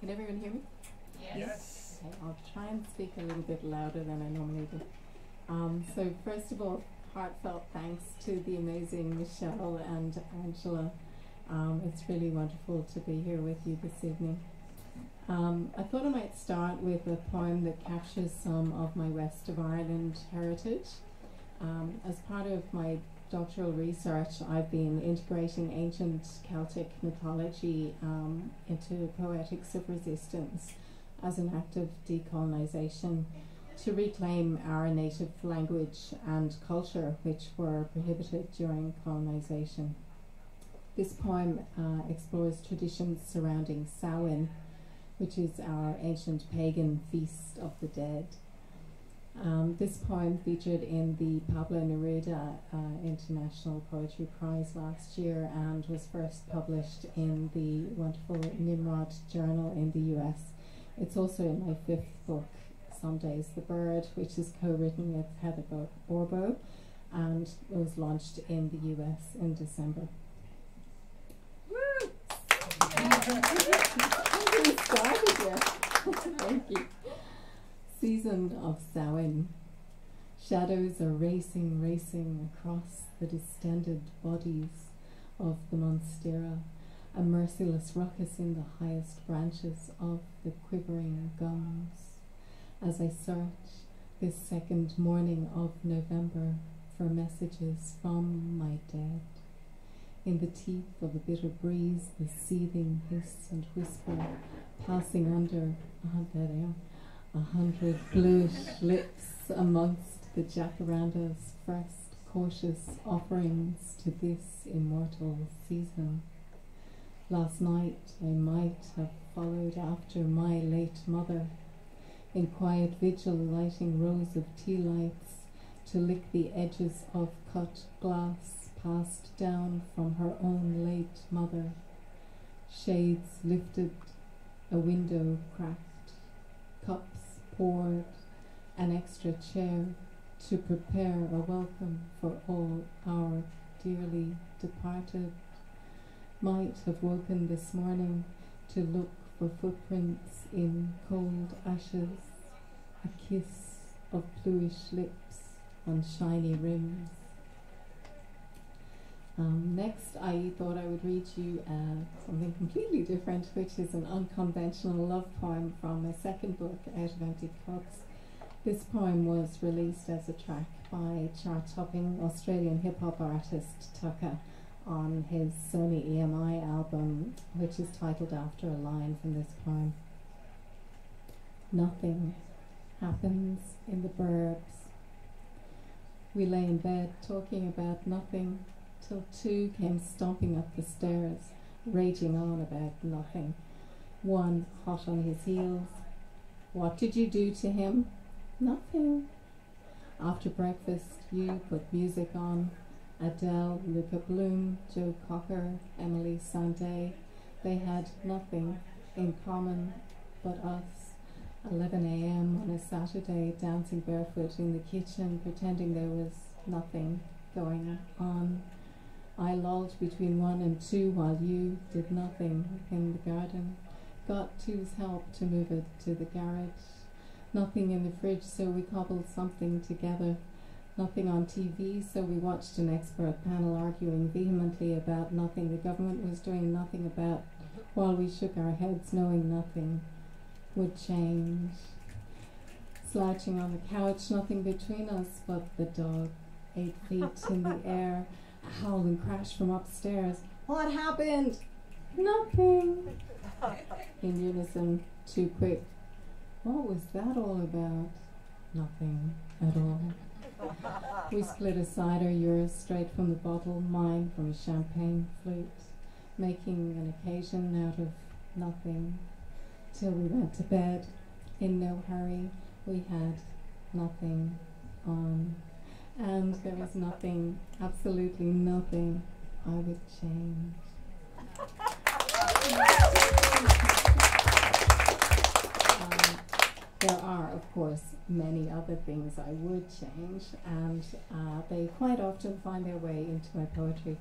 Can everyone hear me? Yes. Okay, I'll try and speak a little bit louder than I normally do. So first of all, heartfelt thanks to the amazing Michelle and Angela. It's really wonderful to be here with you this evening. I thought I might start with a poem that captures some of my West of Ireland heritage. As part of my doctoral research, I've been integrating ancient Celtic mythology into poetics of resistance as an act of decolonisation to reclaim our native language and culture, which were prohibited during colonisation. This poem explores traditions surrounding Samhain, which is our ancient pagan feast of the dead. This poem featured in the Pablo Neruda International Poetry Prize last year and was first published in the wonderful Nimrod Journal in the US. It's also in my fifth book, Some Days the Bird, which is co-written with Heather Borbo, and was launched in the US in December. Woo! Thank you. Season of Samhain. Shadows are racing across the distended bodies of the Monstera, a merciless ruckus in the highest branches of the quivering gums. As I search this second morning of November for messages from my dead, in the teeth of a bitter breeze, the seething hiss and whisper passing under, there they are, 100 bluish lips amongst the jacaranda's first cautious offerings to this immortal season. Last night I might have followed after my late mother, in quiet vigil lighting rows of tea lights to lick the edges of cut glass passed down from her own late mother. Shades lifted, a window cracked, cups poured, an extra chair to prepare a welcome for all our dearly departed. Might have woken this morning to look for footprints in cold ashes, a kiss of bluish lips on shiny rims. Next, I thought I would read you something completely different, which is an unconventional love poem from my second book, Out of Empty Cups. This poem was released as a track by chart-topping Australian hip-hop artist Tucker on his Sony EMI album, which is titled after a line from this poem. Nothing happens in the burbs. We lay in bed talking about nothing till two came stomping up the stairs, raging on about nothing. One hot on his heels. What did you do to him? Nothing. After breakfast, you put music on. Adele, Luca Bloom, Joe Cocker, Emily Sandé. They had nothing in common but us. 11 a.m. on a Saturday, dancing barefoot in the kitchen, pretending there was nothing going on. I lolled between 1 and 2 while you did nothing in the garden. Got Two's help to move it to the garage. Nothing in the fridge, so we cobbled something together. Nothing on TV, so we watched an expert panel arguing vehemently about nothing the government was doing nothing about, while we shook our heads knowing nothing would change. Slouching on the couch, nothing between us but the dog, 8 feet in the air, a howling crash from upstairs. What happened? Nothing. In unison, too quick. What was that all about? Nothing at all. We split a cider, yours straight from the bottle, mine from a champagne flute, making an occasion out of nothing, till we went to bed. In no hurry, we had nothing on, and there was nothing, absolutely nothing I would change. There are, of course, many other things I would change, and they quite often find their way into my poetry.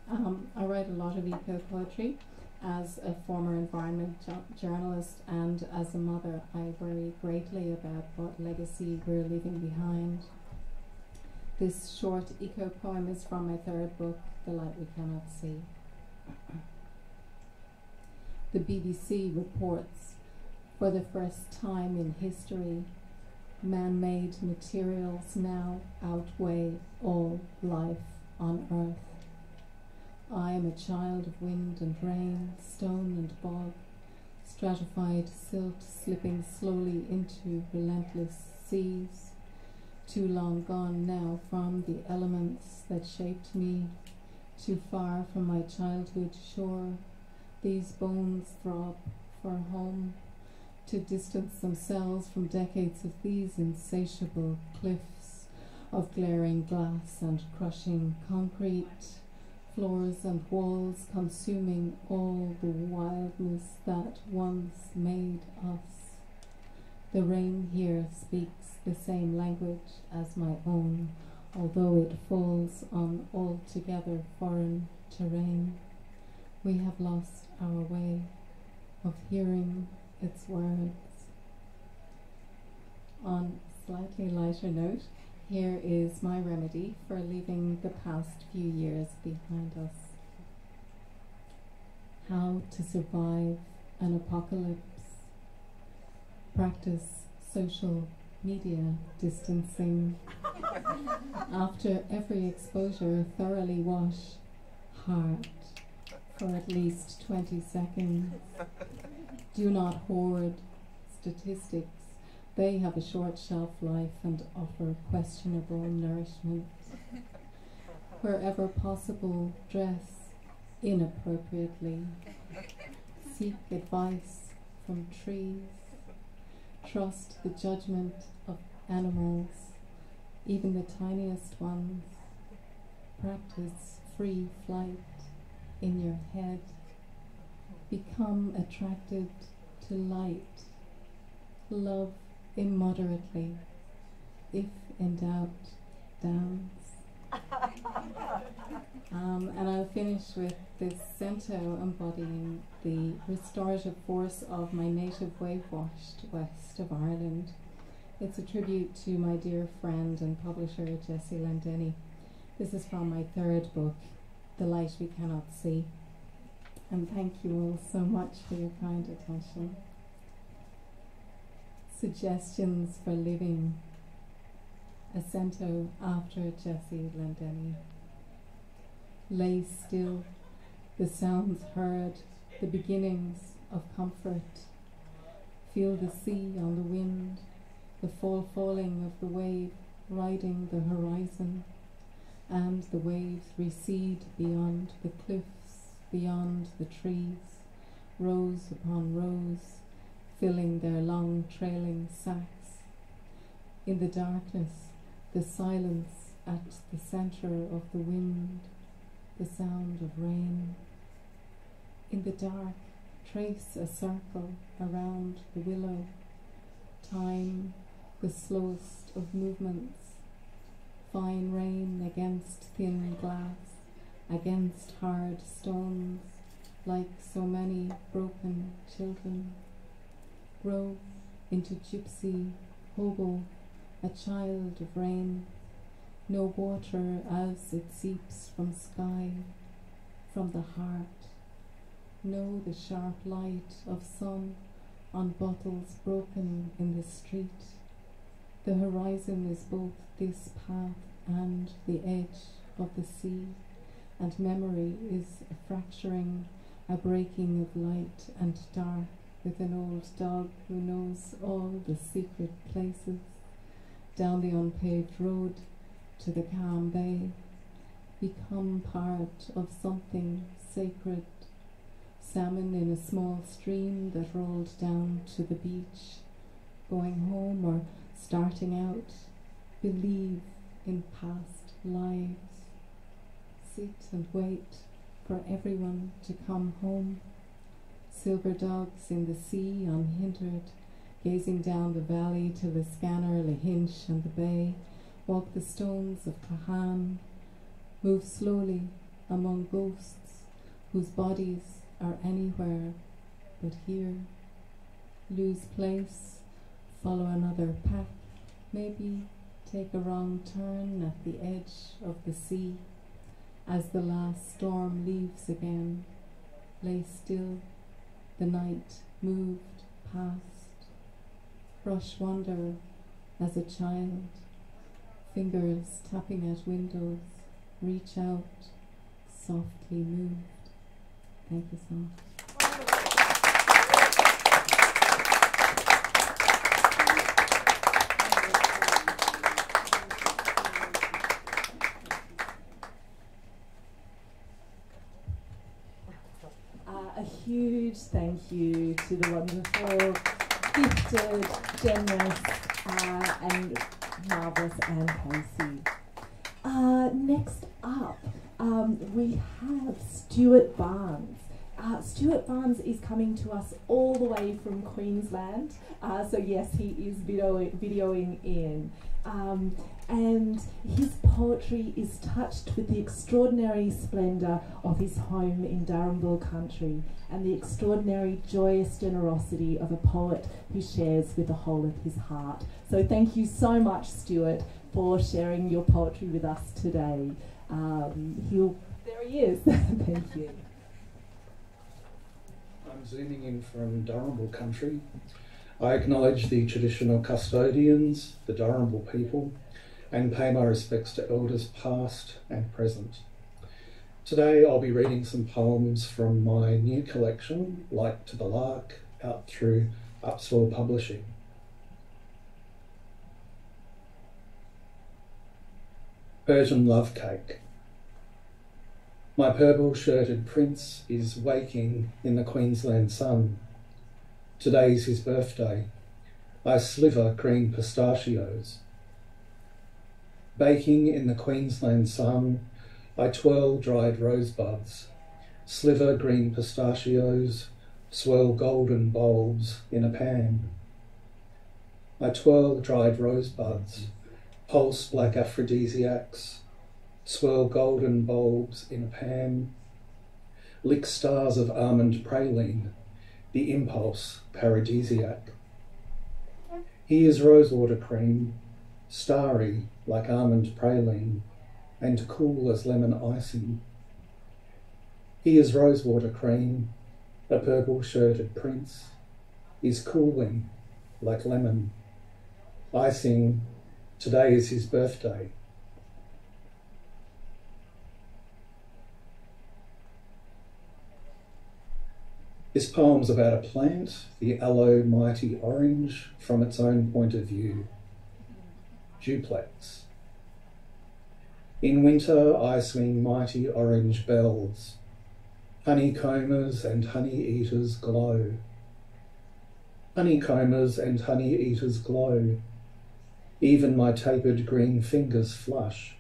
I write a lot of eco-poetry. As a former environment journalist and as a mother, I worry greatly about what legacy we're leaving behind. This short eco-poem is from my third book, The Light We Cannot See. The BBC reports, for the first time in history, man-made materials now outweigh all life on Earth. I am a child of wind and rain, stone and bog, stratified silt slipping slowly into relentless seas, too long gone now from the elements that shaped me, too far from my childhood shore. These bones throb for home, to distance themselves from decades of these insatiable cliffs of glaring glass and crushing concrete, floors and walls consuming all the wildness that once made us. The rain here speaks the same language as my own, although it falls on altogether foreign terrain. We have lost our way of hearing its words. On a slightly lighter note, here is my remedy for leaving the past few years behind us. How to survive an apocalypse. Practice social media distancing. After every exposure, thoroughly wash hard for at least 20 seconds. Do not hoard statistics. They have a short shelf life and offer questionable nourishment. Wherever possible, dress inappropriately. Seek advice from trees. Trust the judgment of animals, even the tiniest ones. Practice free flight in your head. Become attracted to light. Love immoderately. If in doubt, dance. And I'll finish with this cento embodying the restorative force of my native wave-washed west of Ireland. It's a tribute to my dear friend and publisher Jessie Nandini. This is from my third book, The Light We Cannot See. And thank you all so much for your kind attention. Suggestions for Living, a cento after Jessie Landeni. Lay still, the sounds heard, the beginnings of comfort. Feel the sea on the wind, the falling of the wave riding the horizon, and the waves recede beyond the cliffs, beyond the trees, rows upon rows, filling their long trailing sacks. In the darkness, the silence at the centre of the wind, the sound of rain. In the dark, trace a circle around the willow. Time, the slowest of movements. Fine rain against thin glass, against hard stones, like so many broken children. Grow into gypsy, hobo, a child of rain. No water as it seeps from sky, from the heart. Know the sharp light of sun on bottles broken in the street. The horizon is both this path and the edge of the sea, and memory is a fracturing, a breaking of light and dark with an old dog who knows all the secret places. Down the unpaved road to the calm bay, become part of something sacred. Salmon in a small stream that rolled down to the beach, going home or starting out, believe in past lives. Sit and wait for everyone to come home. Silver dogs in the sea unhindered, gazing down the valley till the scanner, Lahinch and the bay, walk the stones of Kaelan, move slowly among ghosts whose bodies are anywhere but here. Lose place, follow another path, maybe take a wrong turn at the edge of the sea. As the last storm leaves again, lay still, the night moved past. Brush wonder as a child, fingers tapping at windows, reach out, softly moved. Thank you so much. A huge thank you to the wonderful, gifted, generous, and marvellous Anne Casey. Next up, we have Stuart Barnes. Stuart Barnes is coming to us all the way from Queensland, so yes, he is videoing in. And his poetry is touched with the extraordinary splendour of his home in Darrinbal country and the extraordinary joyous generosity of a poet who shares with the whole of his heart. So thank you so much, Stuart, for sharing your poetry with us today. There he is. Thank you. I'm zooming in from Darrinbal country. I acknowledge the traditional custodians, the Darrinbal people, and pay my respects to elders past and present. Today I'll be reading some poems from my new collection, Like to the Lark, out through Upswell Publishing. Persian Love Cake. My purple-shirted prince is waking in the Queensland sun. Today's his birthday. I sliver green pistachios. Baking in the Queensland sun, I twirl dried rosebuds, sliver green pistachios, swirl golden bulbs in a pan. I twirl dried rosebuds, pulse black aphrodisiacs, swirl golden bulbs in a pan, lick stars of almond praline, the impulse paradisiac. He is rosewater cream, starry like almond praline, and cool as lemon icing. He is rosewater cream, a purple-shirted prince, is cooling like lemon. I sing, today is his birthday. This poem's about a plant, the aloe mighty orange, from its own point of view. Duplex. In winter I swing mighty orange bells. Honeycombers and honey-eaters glow. Honeycombers and honey-eaters glow. Even my tapered green fingers flush.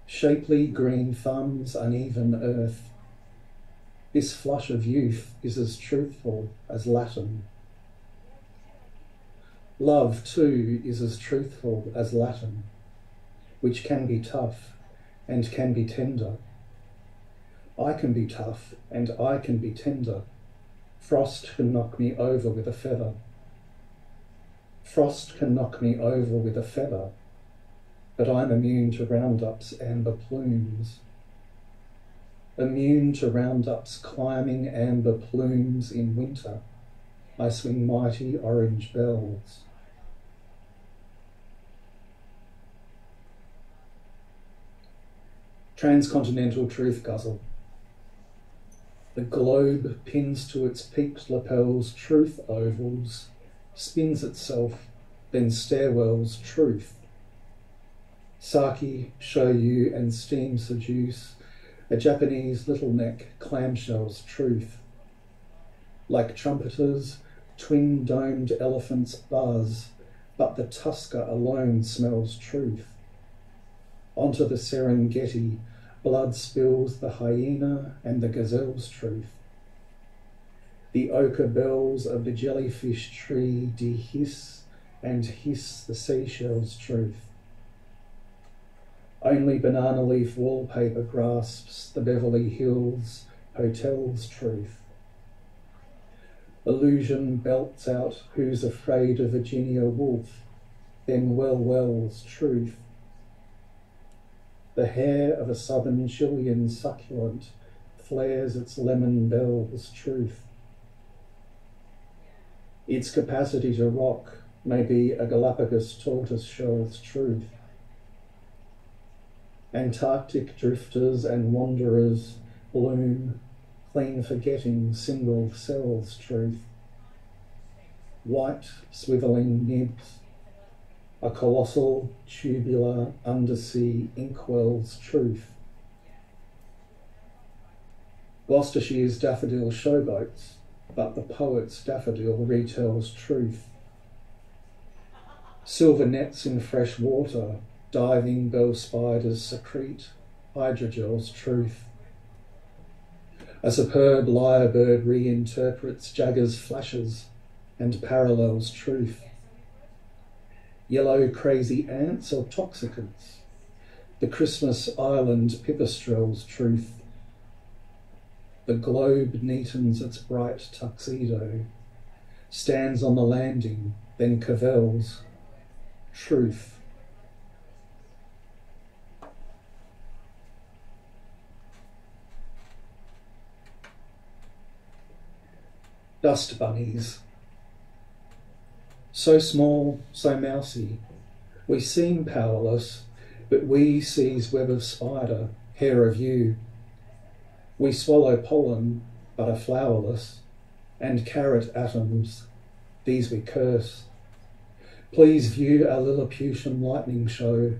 Shapely green thumbs, uneven earth. This flush of youth is as truthful as Latin. Love, too, is as truthful as Latin, which can be tough and can be tender. I can be tough and I can be tender. Frost can knock me over with a feather. Frost can knock me over with a feather, but I'm immune to Roundup's amber plumes. Immune to Roundup's climbing amber plumes in winter, I swing mighty orange bells. Transcontinental truth guzzle. The globe pins to its peaked lapels truth ovals, spins itself, then stairwells truth. Sake, shoyu and steam seduce, a Japanese little neck clamshells truth. Like trumpeters, twin-domed elephants buzz, but the tusker alone smells truth. Onto the Serengeti, blood spills the hyena and the gazelle's truth. The ochre bells of the jellyfish tree dehiss and hiss the seashell's truth. Only banana leaf wallpaper grasps the Beverly Hills Hotel's truth. Illusion belts out who's afraid of Virginia Woolf, then well's truth. The hair of a southern Chilean succulent flares its lemon bells truth. Its capacity to rock may be a Galapagos tortoise shell's truth. Antarctic drifters and wanderers bloom, clean forgetting single cells truth. White swivelling nibs, a colossal tubular undersea inkwell's truth. Gloucestershire's daffodil showboats, but the poet's daffodil retells truth. Silver nets in fresh water, diving bell spiders secrete hydrogel's truth. A superb lyrebird reinterprets Jagger's flashes and parallels truth. Yellow crazy ants or toxicants, the Christmas Island pipistrel's truth. The globe neatens its bright tuxedo, stands on the landing, then cavels truth. Dust bunnies. So small, so mousy, we seem powerless, but we seize web of spider, hair of you. We swallow pollen, but are flowerless, and carrot atoms, these we curse. Please view our Lilliputian lightning show.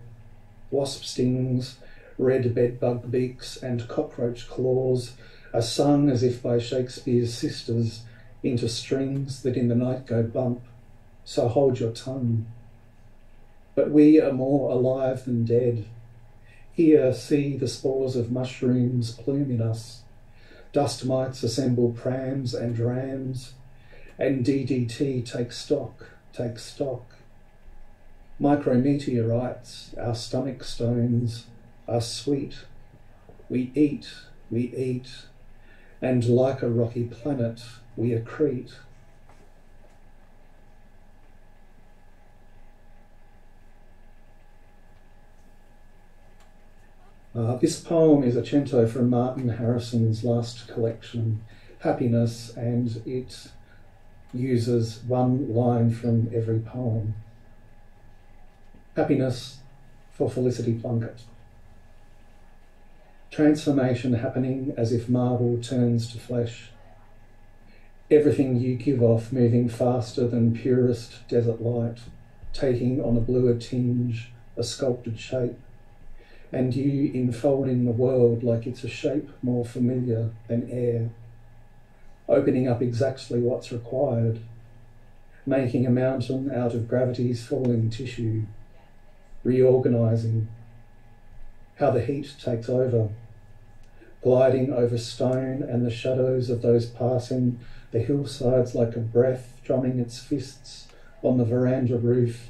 Wasp stings, red bedbug beaks, and cockroach claws are sung as if by Shakespeare's sisters into strings that in the night go bump, so hold your tongue. But we are more alive than dead. Here, see the spores of mushrooms plume in us. Dust mites assemble prams and rams, and DDT take stock. Micrometeorites, our stomach stones, are sweet. We eat, and like a rocky planet, we accrete. This poem is a cento from Martin Harrison's last collection, Happiness, and it uses one line from every poem. Happiness for Felicity Plunkett. Transformation happening as if marble turns to flesh. Everything you give off moving faster than purest desert light, taking on a bluer tinge, a sculpted shape, and you enfolding the world like it's a shape more familiar than air, opening up exactly what's required, making a mountain out of gravity's falling tissue, reorganising, how the heat takes over, gliding over stone and the shadows of those passing the hillsides like a breath drumming its fists on the veranda roof,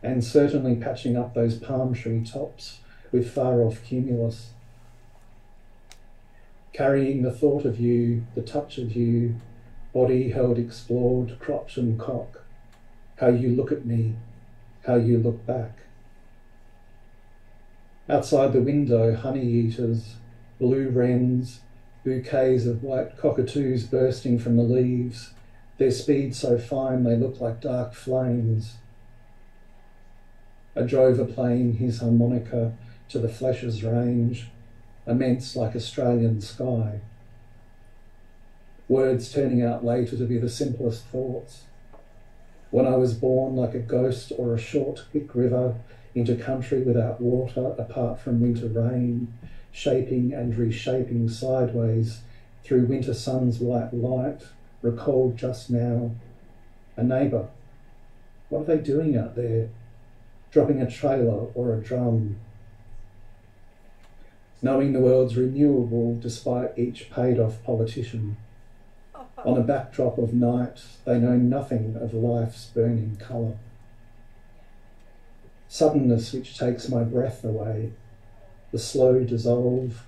and certainly patching up those palm tree tops with far-off cumulus. Carrying the thought of you, the touch of you, body held explored, crotch and cock, how you look at me, how you look back. Outside the window, honey eaters, blue wrens, bouquets of white cockatoos bursting from the leaves, their speed so fine they look like dark flames. A drover playing his harmonica to the flesh's range, immense like Australian sky. Words turning out later to be the simplest thoughts. When I was born like a ghost or a short, quick river into country without water apart from winter rain, shaping and reshaping sideways through winter sun's white light, recalled just now. A neighbour. What are they doing out there? Dropping a trailer or a drum. Knowing the world's renewable despite each paid-off politician. On a backdrop of night, they know nothing of life's burning colour. Suddenness which takes my breath away, the slow dissolve,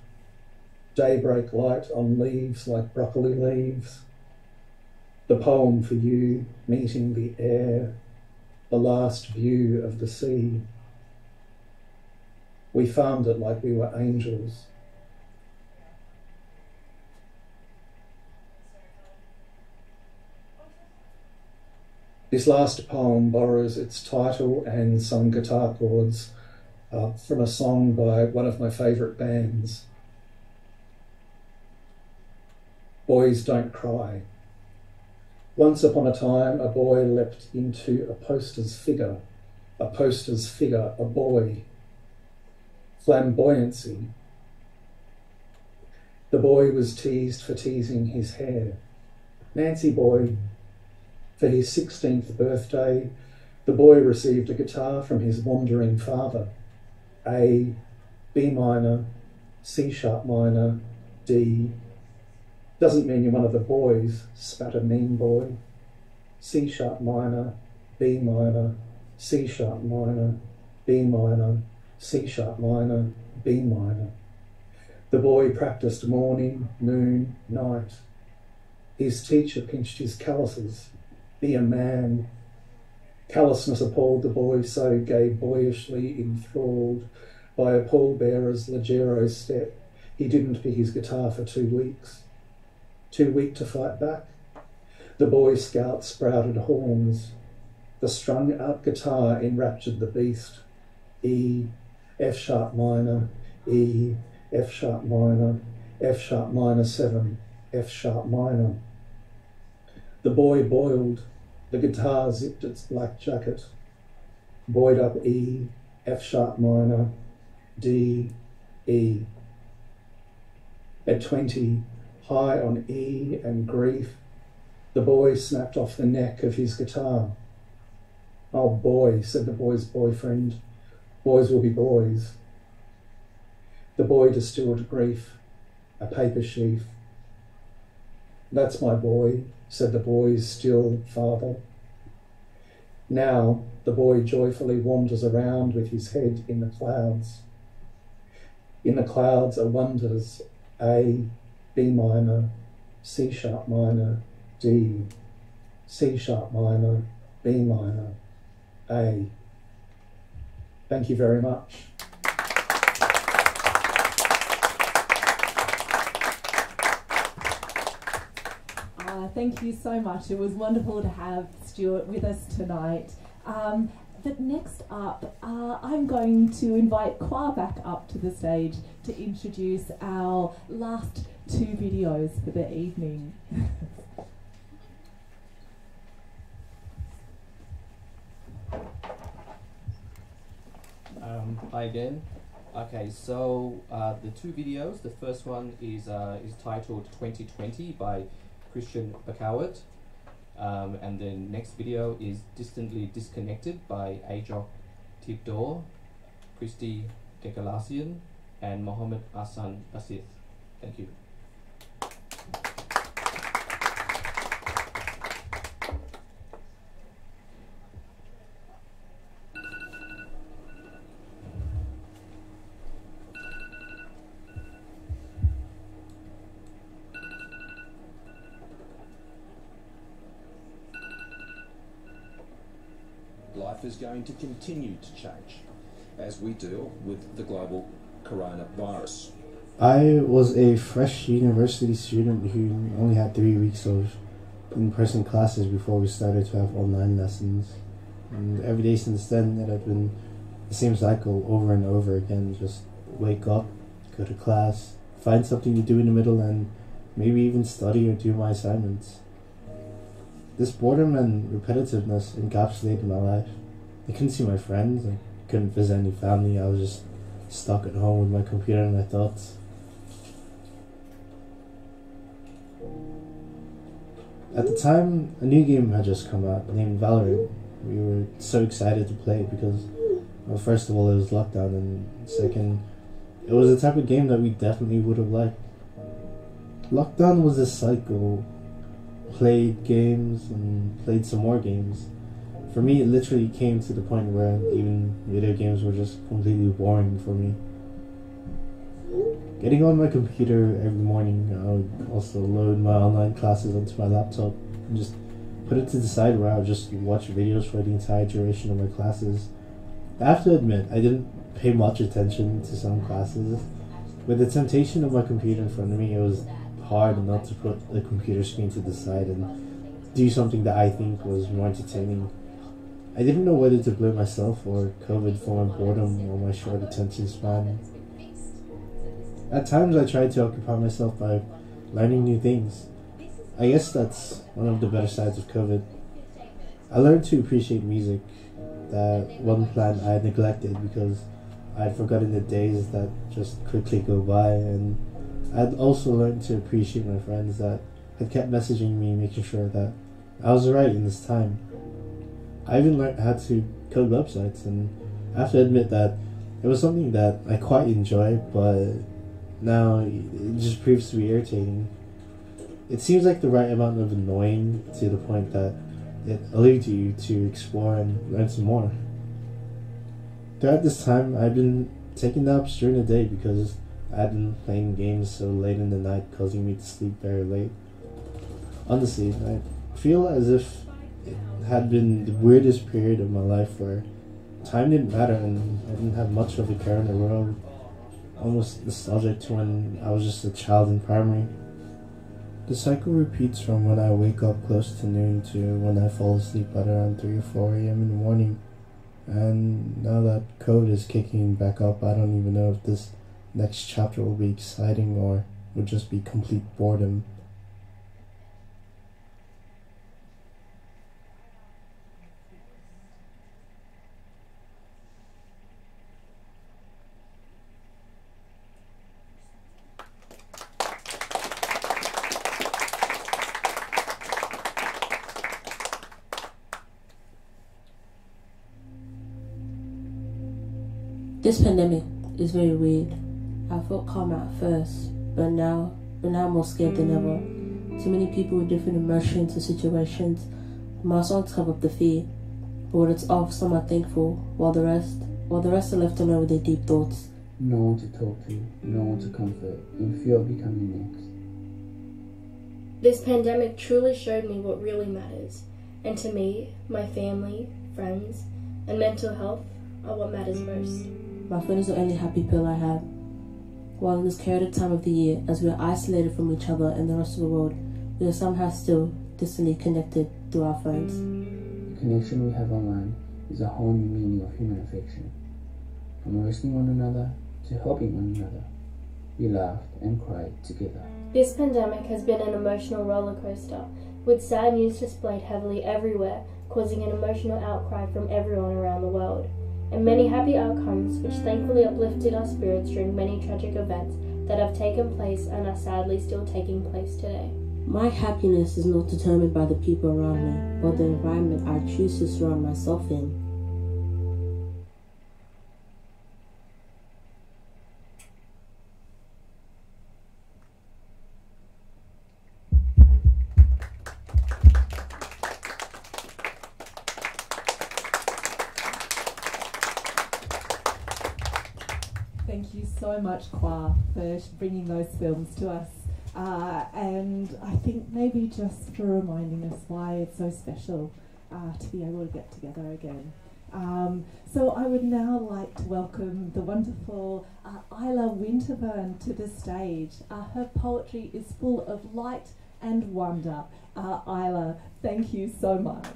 daybreak light on leaves like broccoli leaves, the poem for you meeting the air, the last view of the sea. We farmed it like we were angels. This last poem borrows its title and some guitar chords from a song by one of my favourite bands. Boys Don't Cry. Once upon a time, a boy leapt into a poster's figure, a boy. Flamboyancy. The boy was teased for teasing his hair. Nancy boy. For his 16th birthday, the boy received a guitar from his wandering father. A, B minor, C sharp minor, D. Doesn't mean you're one of the boys, spat a mean boy. C sharp minor, B minor, C sharp minor, B minor, C sharp minor, B minor. The boy practiced morning, noon, night. His teacher pinched his calluses. Be a man. Callousness appalled the boy, so gay boyishly enthralled by a pallbearer's leggero step, he didn't pick his guitar for 2 weeks. Too weak to fight back? The Boy Scout sprouted horns. The strung-out guitar enraptured the beast. E, F sharp minor, E, F sharp minor, F sharp minor 7, F sharp minor. The boy boiled. The guitar zipped its black jacket. Buoyed up E, F sharp minor, D, E. At 20, high on E and grief, the boy snapped off the neck of his guitar. Oh boy, said the boy's boyfriend, boys will be boys. The boy distilled grief, a paper sheaf. That's my boy, said the boy's still father. Now the boy joyfully wanders around with his head in the clouds. In the clouds are wonders, A, B minor, C sharp minor, D, C sharp minor, B minor, A. Thank you very much. Thank you so much. It was wonderful to have Stuart with us tonight. But next up, I'm going to invite Choir back up to the stage to introduce our last two videos for the evening. Hi again. Okay, so the two videos. The first one is titled 2020 by Christian Bacowit, and the next video is Distantly Disconnected by Ajok Tibdor, Christy Dekalasian, and Mohammed Hassan Basith. Thank you. Life is going to continue to change as we deal with the global coronavirus. I was a fresh university student who only had 3 weeks of in-person classes before we started to have online lessons. And every day since then it had been the same cycle over and over again. Just wake up, go to class, find something to do in the middle, and maybe even study or do my assignments. This boredom and repetitiveness encapsulated my life. I couldn't see my friends, I couldn't visit any family, I was just stuck at home with my computer and my thoughts. At the time, a new game had just come out named Valorant. We were so excited to play it because, well, first of all, it was lockdown, and second, it was the type of game that we definitely would have liked. Lockdown was a cycle. Played games and played some more games. For me, it literally came to the point where even video games were just completely boring for me. Getting on my computer every morning, I would also load my online classes onto my laptop and just put it to the side where I would just watch videos for the entire duration of my classes. I have to admit, I didn't pay much attention to some classes. With the temptation of my computer in front of me, it was hard not to put the computer screen to the side and do something that I think was more entertaining. I didn't know whether to blame myself or COVID for my boredom or my short attention span. At times I tried to occupy myself by learning new things. I guess that's one of the better sides of COVID. I learned to appreciate music, that one plant I had neglected because I had forgotten the days that just quickly go by, and I'd also learned to appreciate my friends that had kept messaging me, making sure that I was alright in this time. I even learned how to code websites, and I have to admit that it was something that I quite enjoyed, but now it just proves to be irritating. It seems like the right amount of annoying to the point that it allows you to explore and learn some more. Throughout this time, I've been taking naps during the day because I had been playing games so late in the night, causing me to sleep very late. Honestly, I feel as if it had been the weirdest period of my life where time didn't matter and I didn't have much of a care in the world. Almost nostalgic to when I was just a child in primary. The cycle repeats from when I wake up close to noon to when I fall asleep at around 3 or 4 a.m. in the morning. And now that COVID is kicking back up, I don't even know if this next chapter will be exciting or will just be complete boredom. This pandemic is very weird. I felt calm at first, but now I'm more scared than ever. Too many people with different emotions and situations. My songs cover up the fear, but when it's off, some are thankful, while the rest are left alone with their deep thoughts. No one to talk to, no one to comfort, in fear of becoming next. This pandemic truly showed me what really matters, and to me, my family, friends, and mental health are what matters most. My friend is the only happy pill I have. While in this chaotic time of the year, as we are isolated from each other and the rest of the world, we are somehow still distantly connected through our phones. The connection we have online is a whole new meaning of human affection. From arresting one another to helping one another, we laughed and cried together. This pandemic has been an emotional roller coaster, with sad news displayed heavily everywhere, causing an emotional outcry from everyone around the world, and many happy outcomes which thankfully uplifted our spirits during many tragic events that have taken place and are sadly still taking place today. My happiness is not determined by the people around me, but the environment I choose to surround myself in. Thank you so much, Kwa, for bringing those films to us. And I think maybe just for reminding us why it's so special to be able to get together again. So I would now like to welcome the wonderful Isla Winterburn to the stage. Her poetry is full of light and wonder. Isla, thank you so much.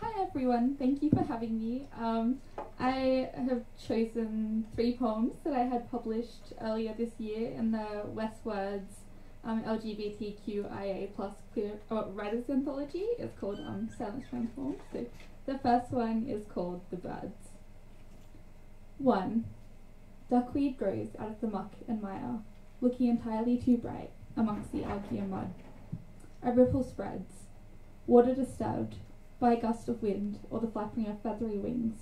Hi everyone, thank you for having me. I have chosen 3 poems that I had published earlier this year in the Westwards LGBTQIA+ queer writers anthology. It's called Silence Transformed. So the first one is called The Birds. 1. Duckweed grows out of the muck and mire, looking entirely too bright amongst the algae and mud. A ripple spreads, water disturbed by a gust of wind or the flapping of feathery wings,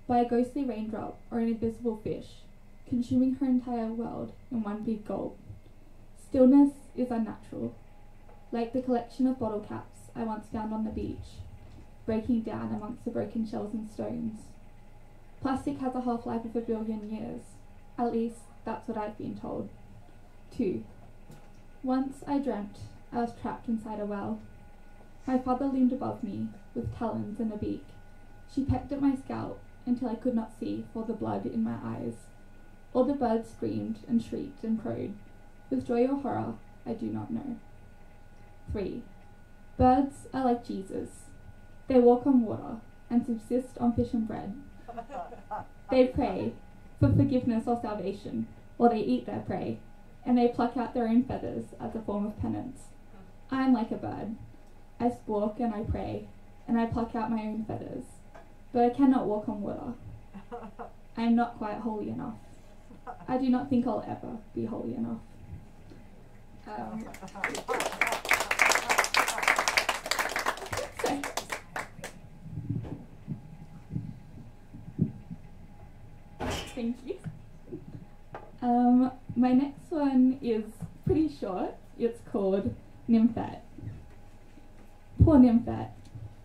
by a ghostly raindrop or an invisible fish, consuming her entire world in one big gulp. Stillness is unnatural, like the collection of bottle caps I once found on the beach, breaking down amongst the broken shells and stones. Plastic has a half-life of 1 billion years. At least, that's what I've been told. 2. Once I dreamt I was trapped inside a well. My father loomed above me, with talons and a beak. She pecked at my scalp until I could not see for the blood in my eyes. All the birds screamed and shrieked and crowed. With joy or horror, I do not know. 3. Birds are like Jesus. They walk on water and subsist on fish and bread. They pray for forgiveness or salvation, or they eat their prey, and they pluck out their own feathers as a form of penance. I am like a bird. I squawk and I pray, and I pluck out my own feathers, but I cannot walk on water. I am not quite holy enough. I do not think I'll ever be holy enough. Thank you. My next one is pretty short. It's called Nymphet. Poor Nymphet,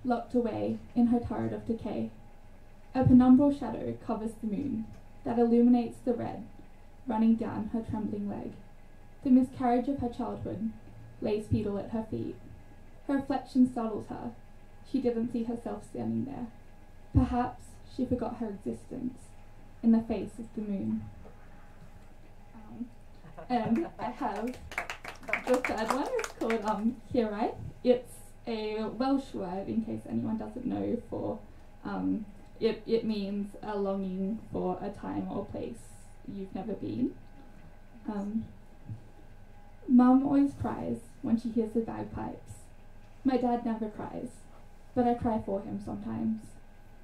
locked away in her turret of decay. A penumbral shadow covers the moon that illuminates the red running down her trembling leg. The miscarriage of her childhood lays fetal at her feet. Her reflection startles her. She didn't see herself standing there. Perhaps she forgot her existence in the face of the moon. And I have the third one. It's called Hirai. It's a Welsh word, in case anyone doesn't know, for it means a longing for a time or place you've never been. Mum always cries when she hears the bagpipes. My dad never cries, but I cry for him sometimes.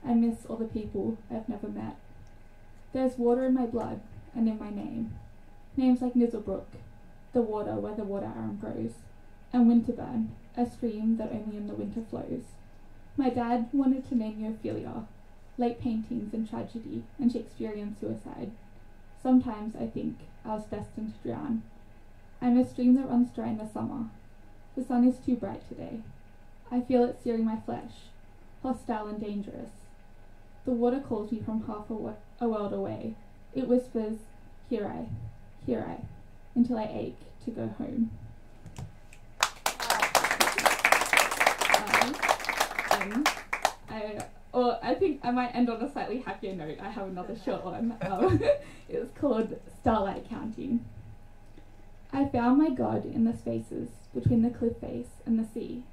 I miss all the people I've never met. There's water in my blood and in my name. Names like Nizzlebrook, the water where the water arum grows, and Winterburn, a stream that only in the winter flows. My dad wanted to name me Ophelia, like paintings and tragedy and Shakespearean suicide. Sometimes I think I was destined to drown. I'm a stream that runs dry in the summer. The sun is too bright today. I feel it searing my flesh, hostile and dangerous. The water calls me from half a world away. It whispers, here I, until I ache to go home. think I might end on a slightly happier note. I have another short one. It's called Starlight Counting. I found my God in the spaces between the cliff face and the sea.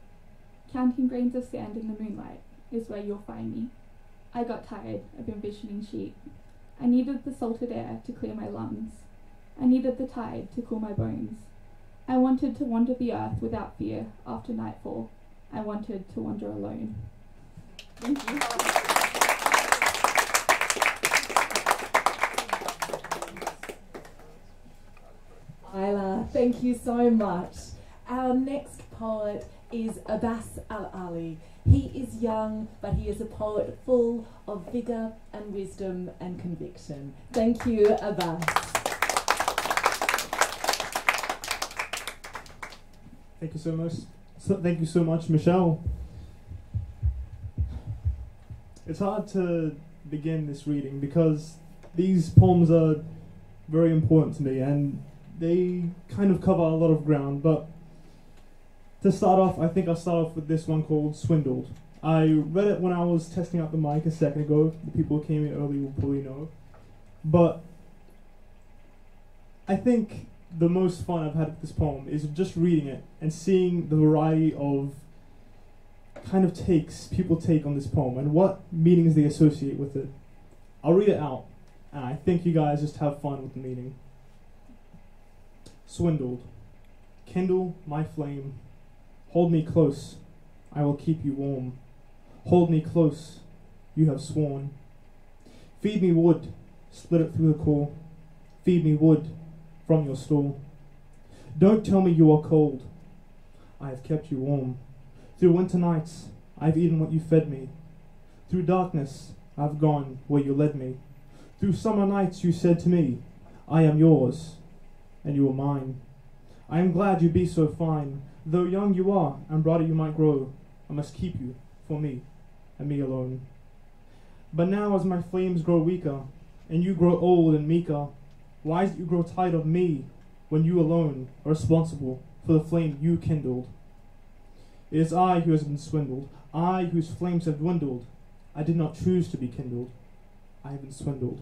Counting grains of sand in the moonlight is where you'll find me. I got tired of envisioning sheep. I needed the salted air to clear my lungs. I needed the tide to cool my bones. I wanted to wander the earth without fear after nightfall. I wanted to wander alone. Thank you. Isla, thank you so much. Our next poet is Abbas Al-Ali. He is young, but he is a poet full of vigour and wisdom and conviction. Thank you, Abbas. Thank you so much. Thank you so much, Michelle. It's hard to begin this reading because these poems are very important to me and they kind of cover a lot of ground, but to start off, I think I'll start off with this one called Swindled. I read it when I was testing out the mic a second ago. The people who came in early will probably know. But I think the most fun I've had with this poem is just reading it and seeing the variety of kind of takes people take on this poem and what meanings they associate with it. I'll read it out, and I think you guys just have fun with the meaning. Swindled. Kindle my flame. Hold me close. I will keep you warm. Hold me close. You have sworn. Feed me wood. Split it through the core. Feed me wood from your store. Don't tell me you are cold. I have kept you warm. Through winter nights, I've eaten what you fed me. Through darkness, I've gone where you led me. Through summer nights, you said to me, I am yours, and you are mine. I am glad you be so fine. Though young you are, and brighter you might grow, I must keep you for me, and me alone. But now as my flames grow weaker, and you grow old and meeker, why is it you grow tired of me, when you alone are responsible for the flame you kindled? It is I who has been swindled, I whose flames have dwindled. I did not choose to be kindled. I have been swindled.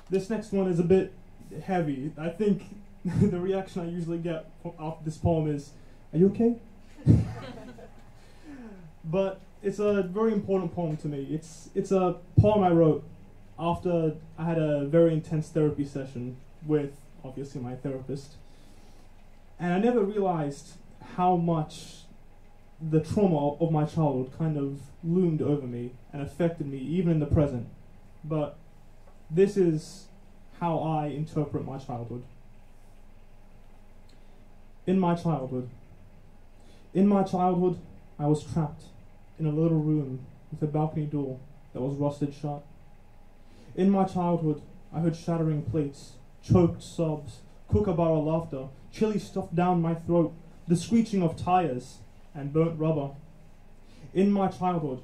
This next one is a bit heavy. I think the reaction I usually get after this poem is, are you okay? But it's a very important poem to me. It's a poem I wrote after I had a very intense therapy session with, obviously, my therapist. And I never realized how much the trauma of my childhood kind of loomed over me and affected me, even in the present. But this is how I interpret my childhood. In my childhood, I was trapped in a little room with a balcony door that was rusted shut. In my childhood, I heard shattering plates, choked sobs, kookaburra laughter, chili stuffed down my throat, the screeching of tires, and burnt rubber. In my childhood,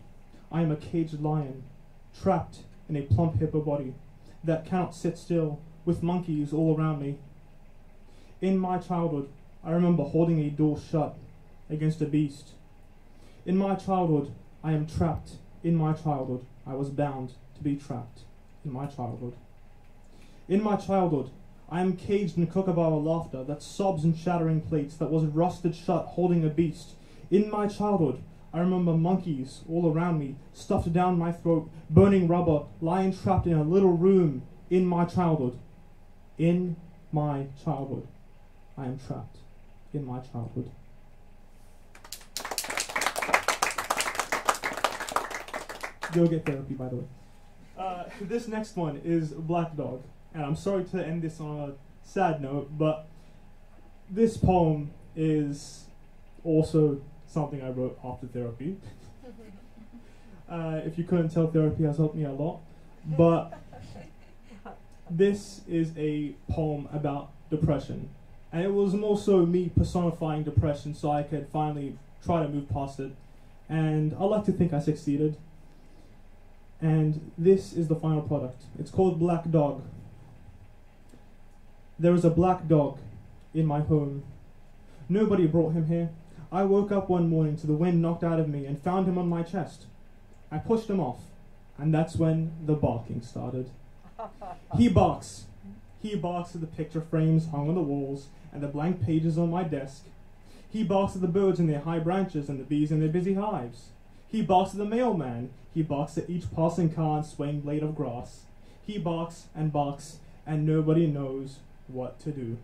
I am a caged lion, trapped in a plump hippo body that cannot sit still, with monkeys all around me. In my childhood, I remember holding a door shut against a beast. In my childhood, I am trapped. In my childhood, I was bound to be trapped. In my childhood. In my childhood, I am caged in kookaburra laughter that sobs and shattering plates that was rusted shut holding a beast. In my childhood, I remember monkeys all around me, stuffed down my throat, burning rubber, lying trapped in a little room. In my childhood. In my childhood. I am trapped. In my childhood. Go get therapy, by the way. This next one is Black Dog. And I'm sorry to end this on a sad note, but this poem is also something I wrote after therapy. If you couldn't tell, therapy has helped me a lot. But this is a poem about depression. And it was more so me personifying depression so I could finally try to move past it. And I like to think I succeeded. And this is the final product. It's called Black Dog. There is a black dog in my home. Nobody brought him here. I woke up one morning to the wind knocked out of me and found him on my chest. I pushed him off, and that's when the barking started. He barks. He barks at the picture frames hung on the walls and the blank pages on my desk. He barks at the birds in their high branches and the bees in their busy hives. He barks at the mailman. He barks at each passing car and swaying blade of grass. He barks, and nobody knows what to do.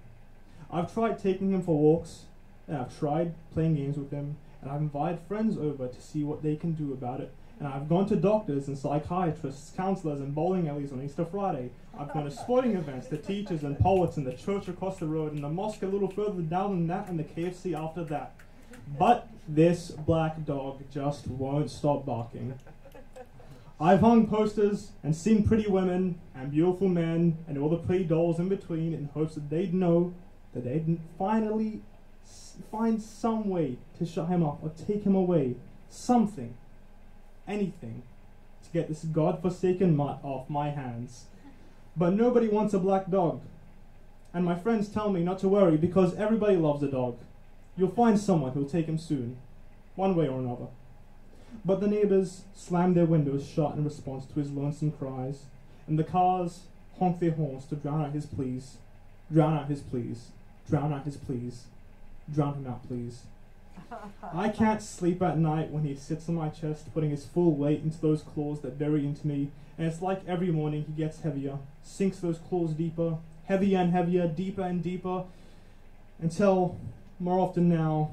I've tried taking him for walks, and I've tried playing games with him, and I've invited friends over to see what they can do about it. And I've gone to doctors and psychiatrists, counselors and bowling alleys on Easter Friday. I've gone to sporting events, to teachers and poets, and the church across the road, and the mosque a little further down than that, and the KFC after that. But this black dog just won't stop barking. I've hung posters and seen pretty women and beautiful men and all the pretty dolls in between in hopes that they'd know that they'd finally find some way to shut him up or take him away. Something. Anything. To get this godforsaken mutt off my hands. But nobody wants a black dog. And my friends tell me not to worry because everybody loves a dog. You'll find someone who'll take him soon, one way or another. But the neighbors slam their windows shut in response to his lonesome cries, and the cars honk their horns to drown out his pleas. Drown out his pleas. Drown out his pleas. Drown him out, please. I can't sleep at night when he sits on my chest, putting his full weight into those claws that bury into me, and it's like every morning he gets heavier, sinks those claws deeper, heavier and heavier, deeper and deeper, until, more often now,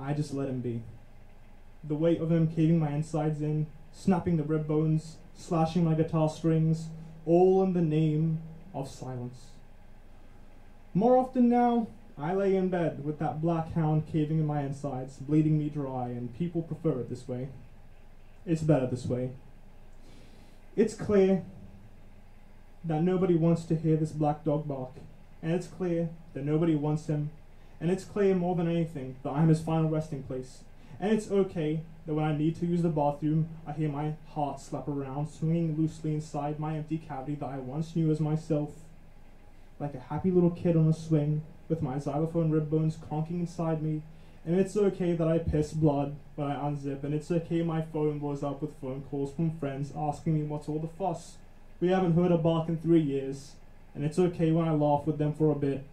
I just let him be. The weight of him caving my insides in, snapping the rib bones, slashing my guitar strings, all in the name of silence. More often now, I lay in bed with that black hound caving in my insides, bleeding me dry, and people prefer it this way. It's better this way. It's clear that nobody wants to hear this black dog bark, and it's clear that nobody wants him, and it's clear more than anything that I'm his final resting place. And it's okay that when I need to use the bathroom, I hear my heart slap around, swinging loosely inside my empty cavity that I once knew as myself. Like a happy little kid on a swing, with my xylophone rib bones conking inside me. And it's okay that I piss blood when I unzip, and it's okay my phone blows up with phone calls from friends asking me what's all the fuss. We haven't heard a bark in 3 years, and it's okay when I laugh with them for a bit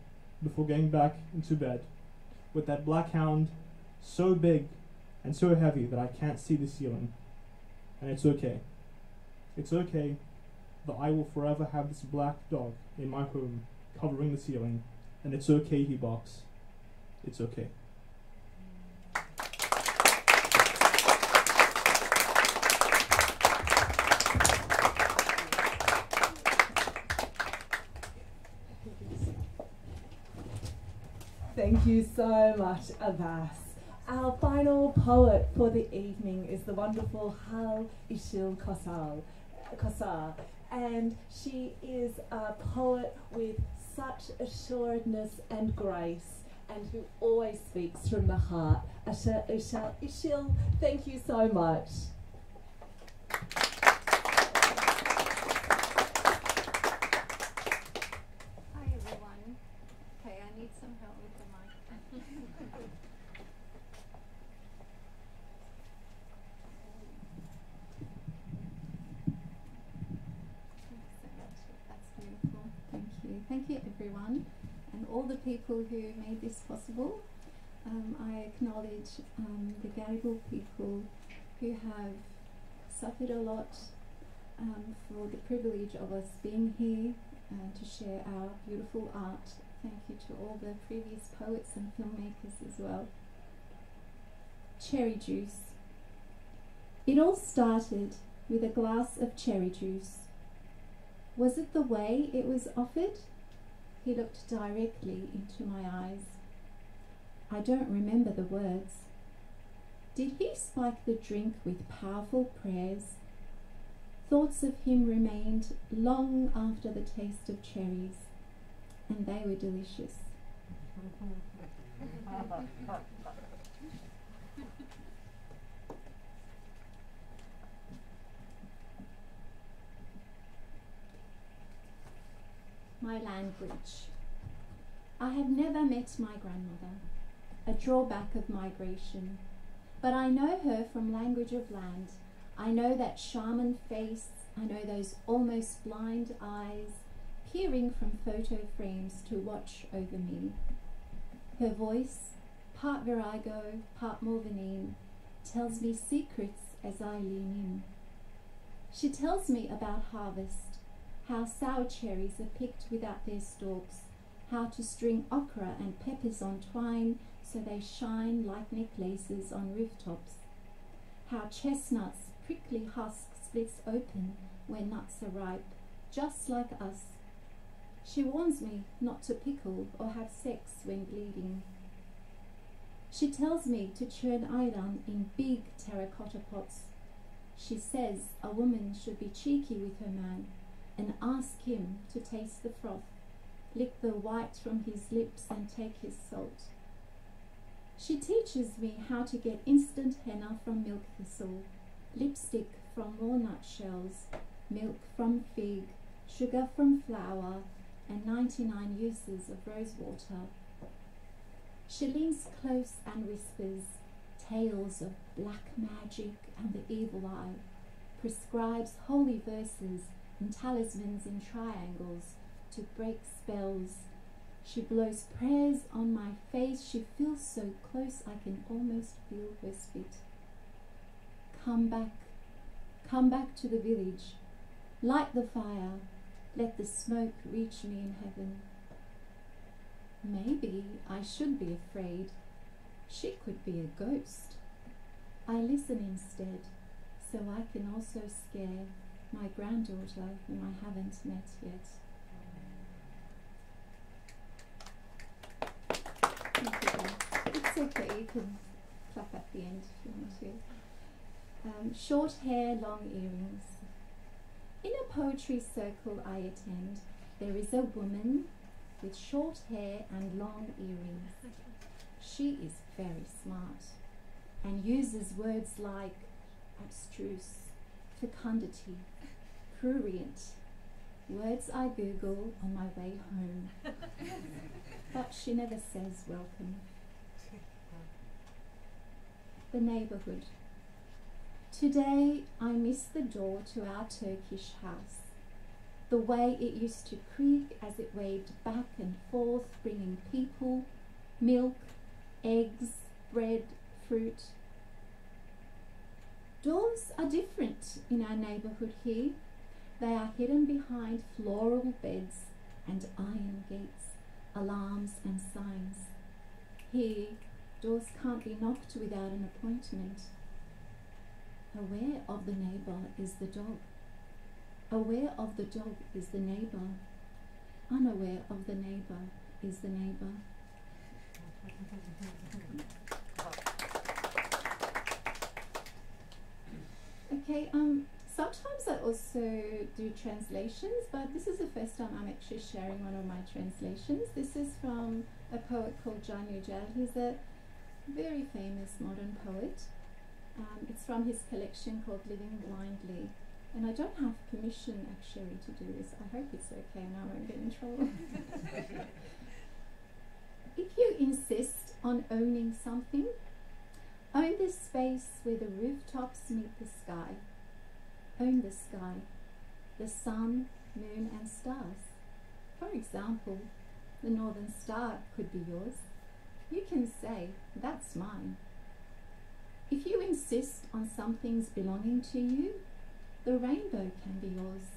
before getting back into bed, with that black hound so big and so heavy that I can't see the ceiling. And it's okay. It's okay that I will forever have this black dog in my home, covering the ceiling. And it's okay he barks. It's okay. Thank you so much, Abbas. Our final poet for the evening is the wonderful Hale Isil Cosar, and she is a poet with such assuredness and grace, and who always speaks from the heart. Isil, thank you so much. Hi everyone. Okay, I need some help with the mic. That's beautiful. Thank you. Thank you everyone and all the people who made this possible. I acknowledge the Gadigal people who have suffered a lot for the privilege of us being here to share our beautiful art. Thank you to all the previous poets and filmmakers as well. Cherry juice. It all started with a glass of cherry juice. Was it the way it was offered? He looked directly into my eyes. I don't remember the words. Did he spike the drink with powerful prayers? Thoughts of him remained long after the taste of cherries, and they were delicious. My language. I have never met my grandmother. a drawback of migration. But I know her from Language of Land. I know that shaman face, I know those almost blind eyes peering from photo frames to watch over me. Her voice, part virago, part morvenine, tells me secrets as I lean in. She tells me about harvest, how sour cherries are picked without their stalks, how to string okra and peppers on twine so they shine like necklaces on rooftops, how chestnuts' prickly husk splits open when nuts are ripe, just like us. She warns me not to pickle or have sex when bleeding. She tells me to churn ayran in big terracotta pots. She says a woman should be cheeky with her man and ask him to taste the froth, lick the white from his lips and take his salt. She teaches me how to get instant henna from milk thistle, lipstick from walnut shells, milk from fig, sugar from flour, and 99 uses of rose water. She leans close and whispers tales of black magic and the evil eye, prescribes holy verses and talismans in triangles to break spells. She blows prayers on my face. She feels so close I can almost feel her spit. Come back to the village. Light the fire. Let the smoke reach me in heaven. Maybe I should be afraid. She could be a ghost. I listen instead, so I can also scare my granddaughter whom I haven't met yet. Thank you, guys. It's okay, you can clap at the end if you want to. Short hair, long earrings. In a poetry circle I attend, there is a woman with short hair and long earrings. She is very smart and uses words like abstruse, fecundity, prurient, words I Google on my way home. But she never says welcome. The neighbourhood. Today I miss the door to our Turkish house, the way it used to creak as it waved back and forth, bringing people, milk, eggs, bread, fruit. Doors are different in our neighbourhood here. They are hidden behind floral beds and iron gates, alarms and signs. Here, doors can't be knocked without an appointment. Aware of the neighbour is the dog. Aware of the dog is the neighbour. Unaware of the neighbour is the neighbour. Okay, sometimes I also do translations, but this is the first time I'm actually sharing one of my translations. This is from a poet called Can Yücel. He's a very famous modern poet. It's from his collection called Living Blindly. And I don't have permission actually to do this. I hope it's okay and I won't get in trouble. If you insist on owning something, own the space where the rooftops meet the sky. Own the sky, the sun, moon and stars. For example, the northern star could be yours. You can say, that's mine. If you insist on something's belonging to you, the rainbow can be yours.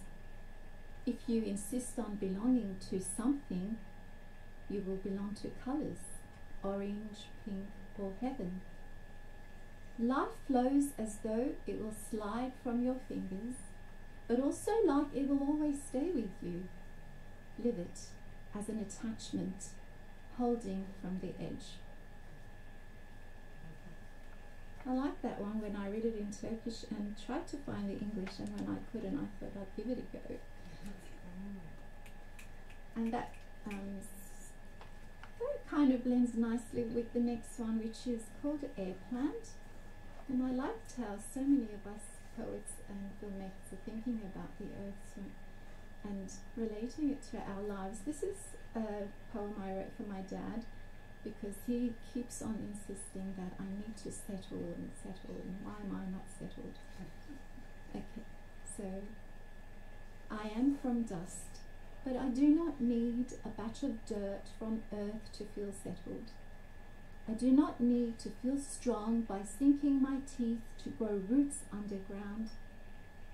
If you insist on belonging to something, you will belong to colours, orange, pink or heaven. Life flows as though it will slide from your fingers, but also like it will always stay with you. Live it as an attachment, holding from the edge. I like that one when I read it in Turkish and tried to find the English, and when I couldn't, I thought I'd give it a go. And that kind of blends nicely with the next one, which is called Air Plant. And I liked how so many of us poets and filmmakers are thinking about the earth and relating it to our lives. This is a poem I wrote for my dad because he keeps on insisting that I need to settle and settle, and why am I not settled? Okay, so I am from dust, but I do not need a batch of dirt from earth to feel settled. I do not need to feel strong by sinking my teeth to grow roots underground.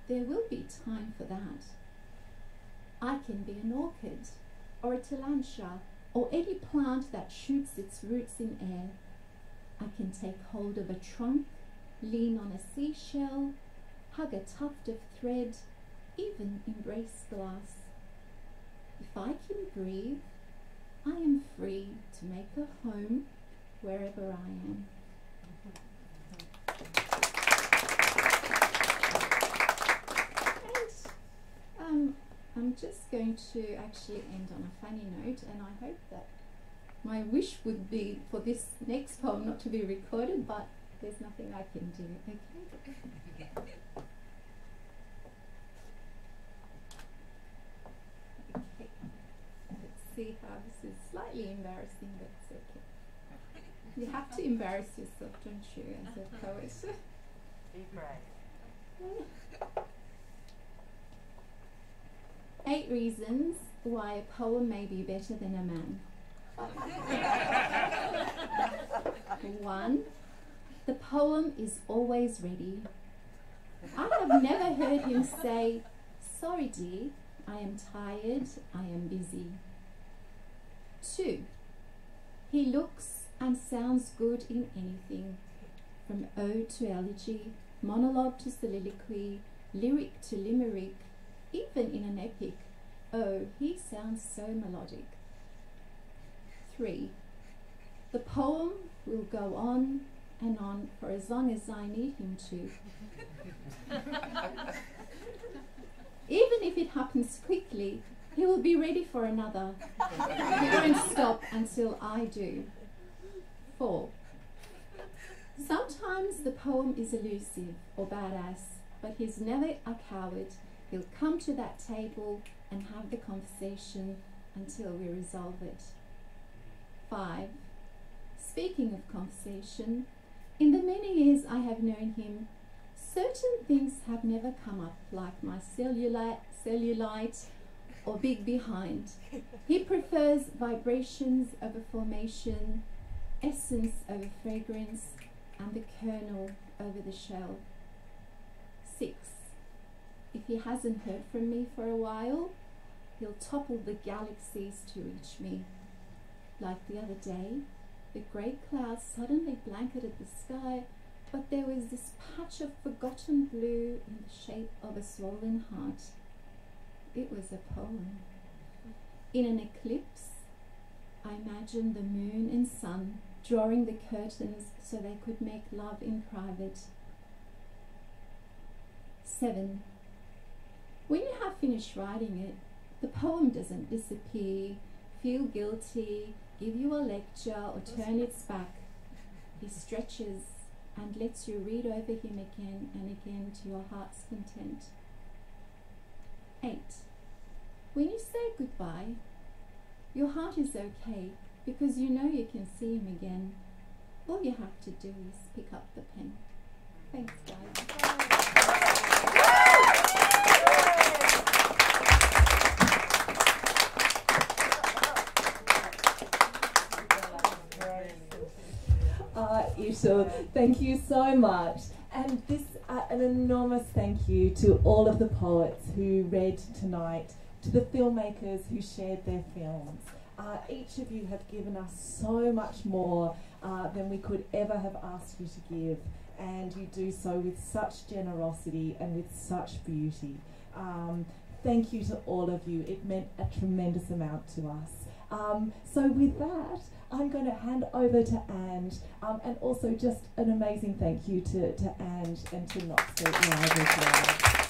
There will be time for that. I can be an orchid, or a tillandsia, or any plant that shoots its roots in air. I can take hold of a trunk, lean on a seashell, hug a tuft of thread, even embrace glass. If I can breathe, I am free to make a home wherever I am. And I'm just going to actually end on a funny note, and I hope that my wish would be for this next poem not to be recorded, but there's nothing I can do, okay? Okay, let's see how this is slightly embarrassing, but it's okay. You have to embarrass yourself, don't you, as a poet? Be brave. 8 reasons why a poem may be better than a man. 1. The poem is always ready. I have never heard him say, "Sorry dear, I am tired, I am busy." 2. He looks and sounds good in anything, from ode to elegy, monologue to soliloquy, lyric to limerick, even in an epic. Oh, he sounds so melodic. 3. The poem will go on and on for as long as I need him to. Even if it happens quickly, he will be ready for another. He won't stop until I do. 4. Sometimes the poem is elusive or badass, but he's never a coward. He'll come to that table and have the conversation until we resolve it. 5. Speaking of conversation, in the many years I have known him, certain things have never come up, like my cellulite or big behind. He prefers vibrations over formation, essence over fragrance, and the kernel over the shell. 6. If he hasn't heard from me for a while, he'll topple the galaxies to reach me. Like the other day, the grey clouds suddenly blanketed the sky, but there was this patch of forgotten blue in the shape of a swollen heart. It was a poem. In an eclipse, I imagined the moon and sun drawing the curtains so they could make love in private. 7. When you have finished writing it, the poem doesn't disappear, feel guilty, give you a lecture, or turn its back. He stretches and lets you read over him again and again to your heart's content. 8. When you say goodbye, your heart is okay because you know you can see him again. All you have to do is pick up the pen. Thanks, guys. Isil, thank you so much. And this, an enormous thank you to all of the poets who read tonight, to the filmmakers who shared their films. Each of you have given us so much more than we could ever have asked you to give, and you do so with such generosity and with such beauty. Thank you to all of you. It meant a tremendous amount to us. So with that, I'm going to hand over to Ange, and also just an amazing thank you to Ange and to Not So Live as well.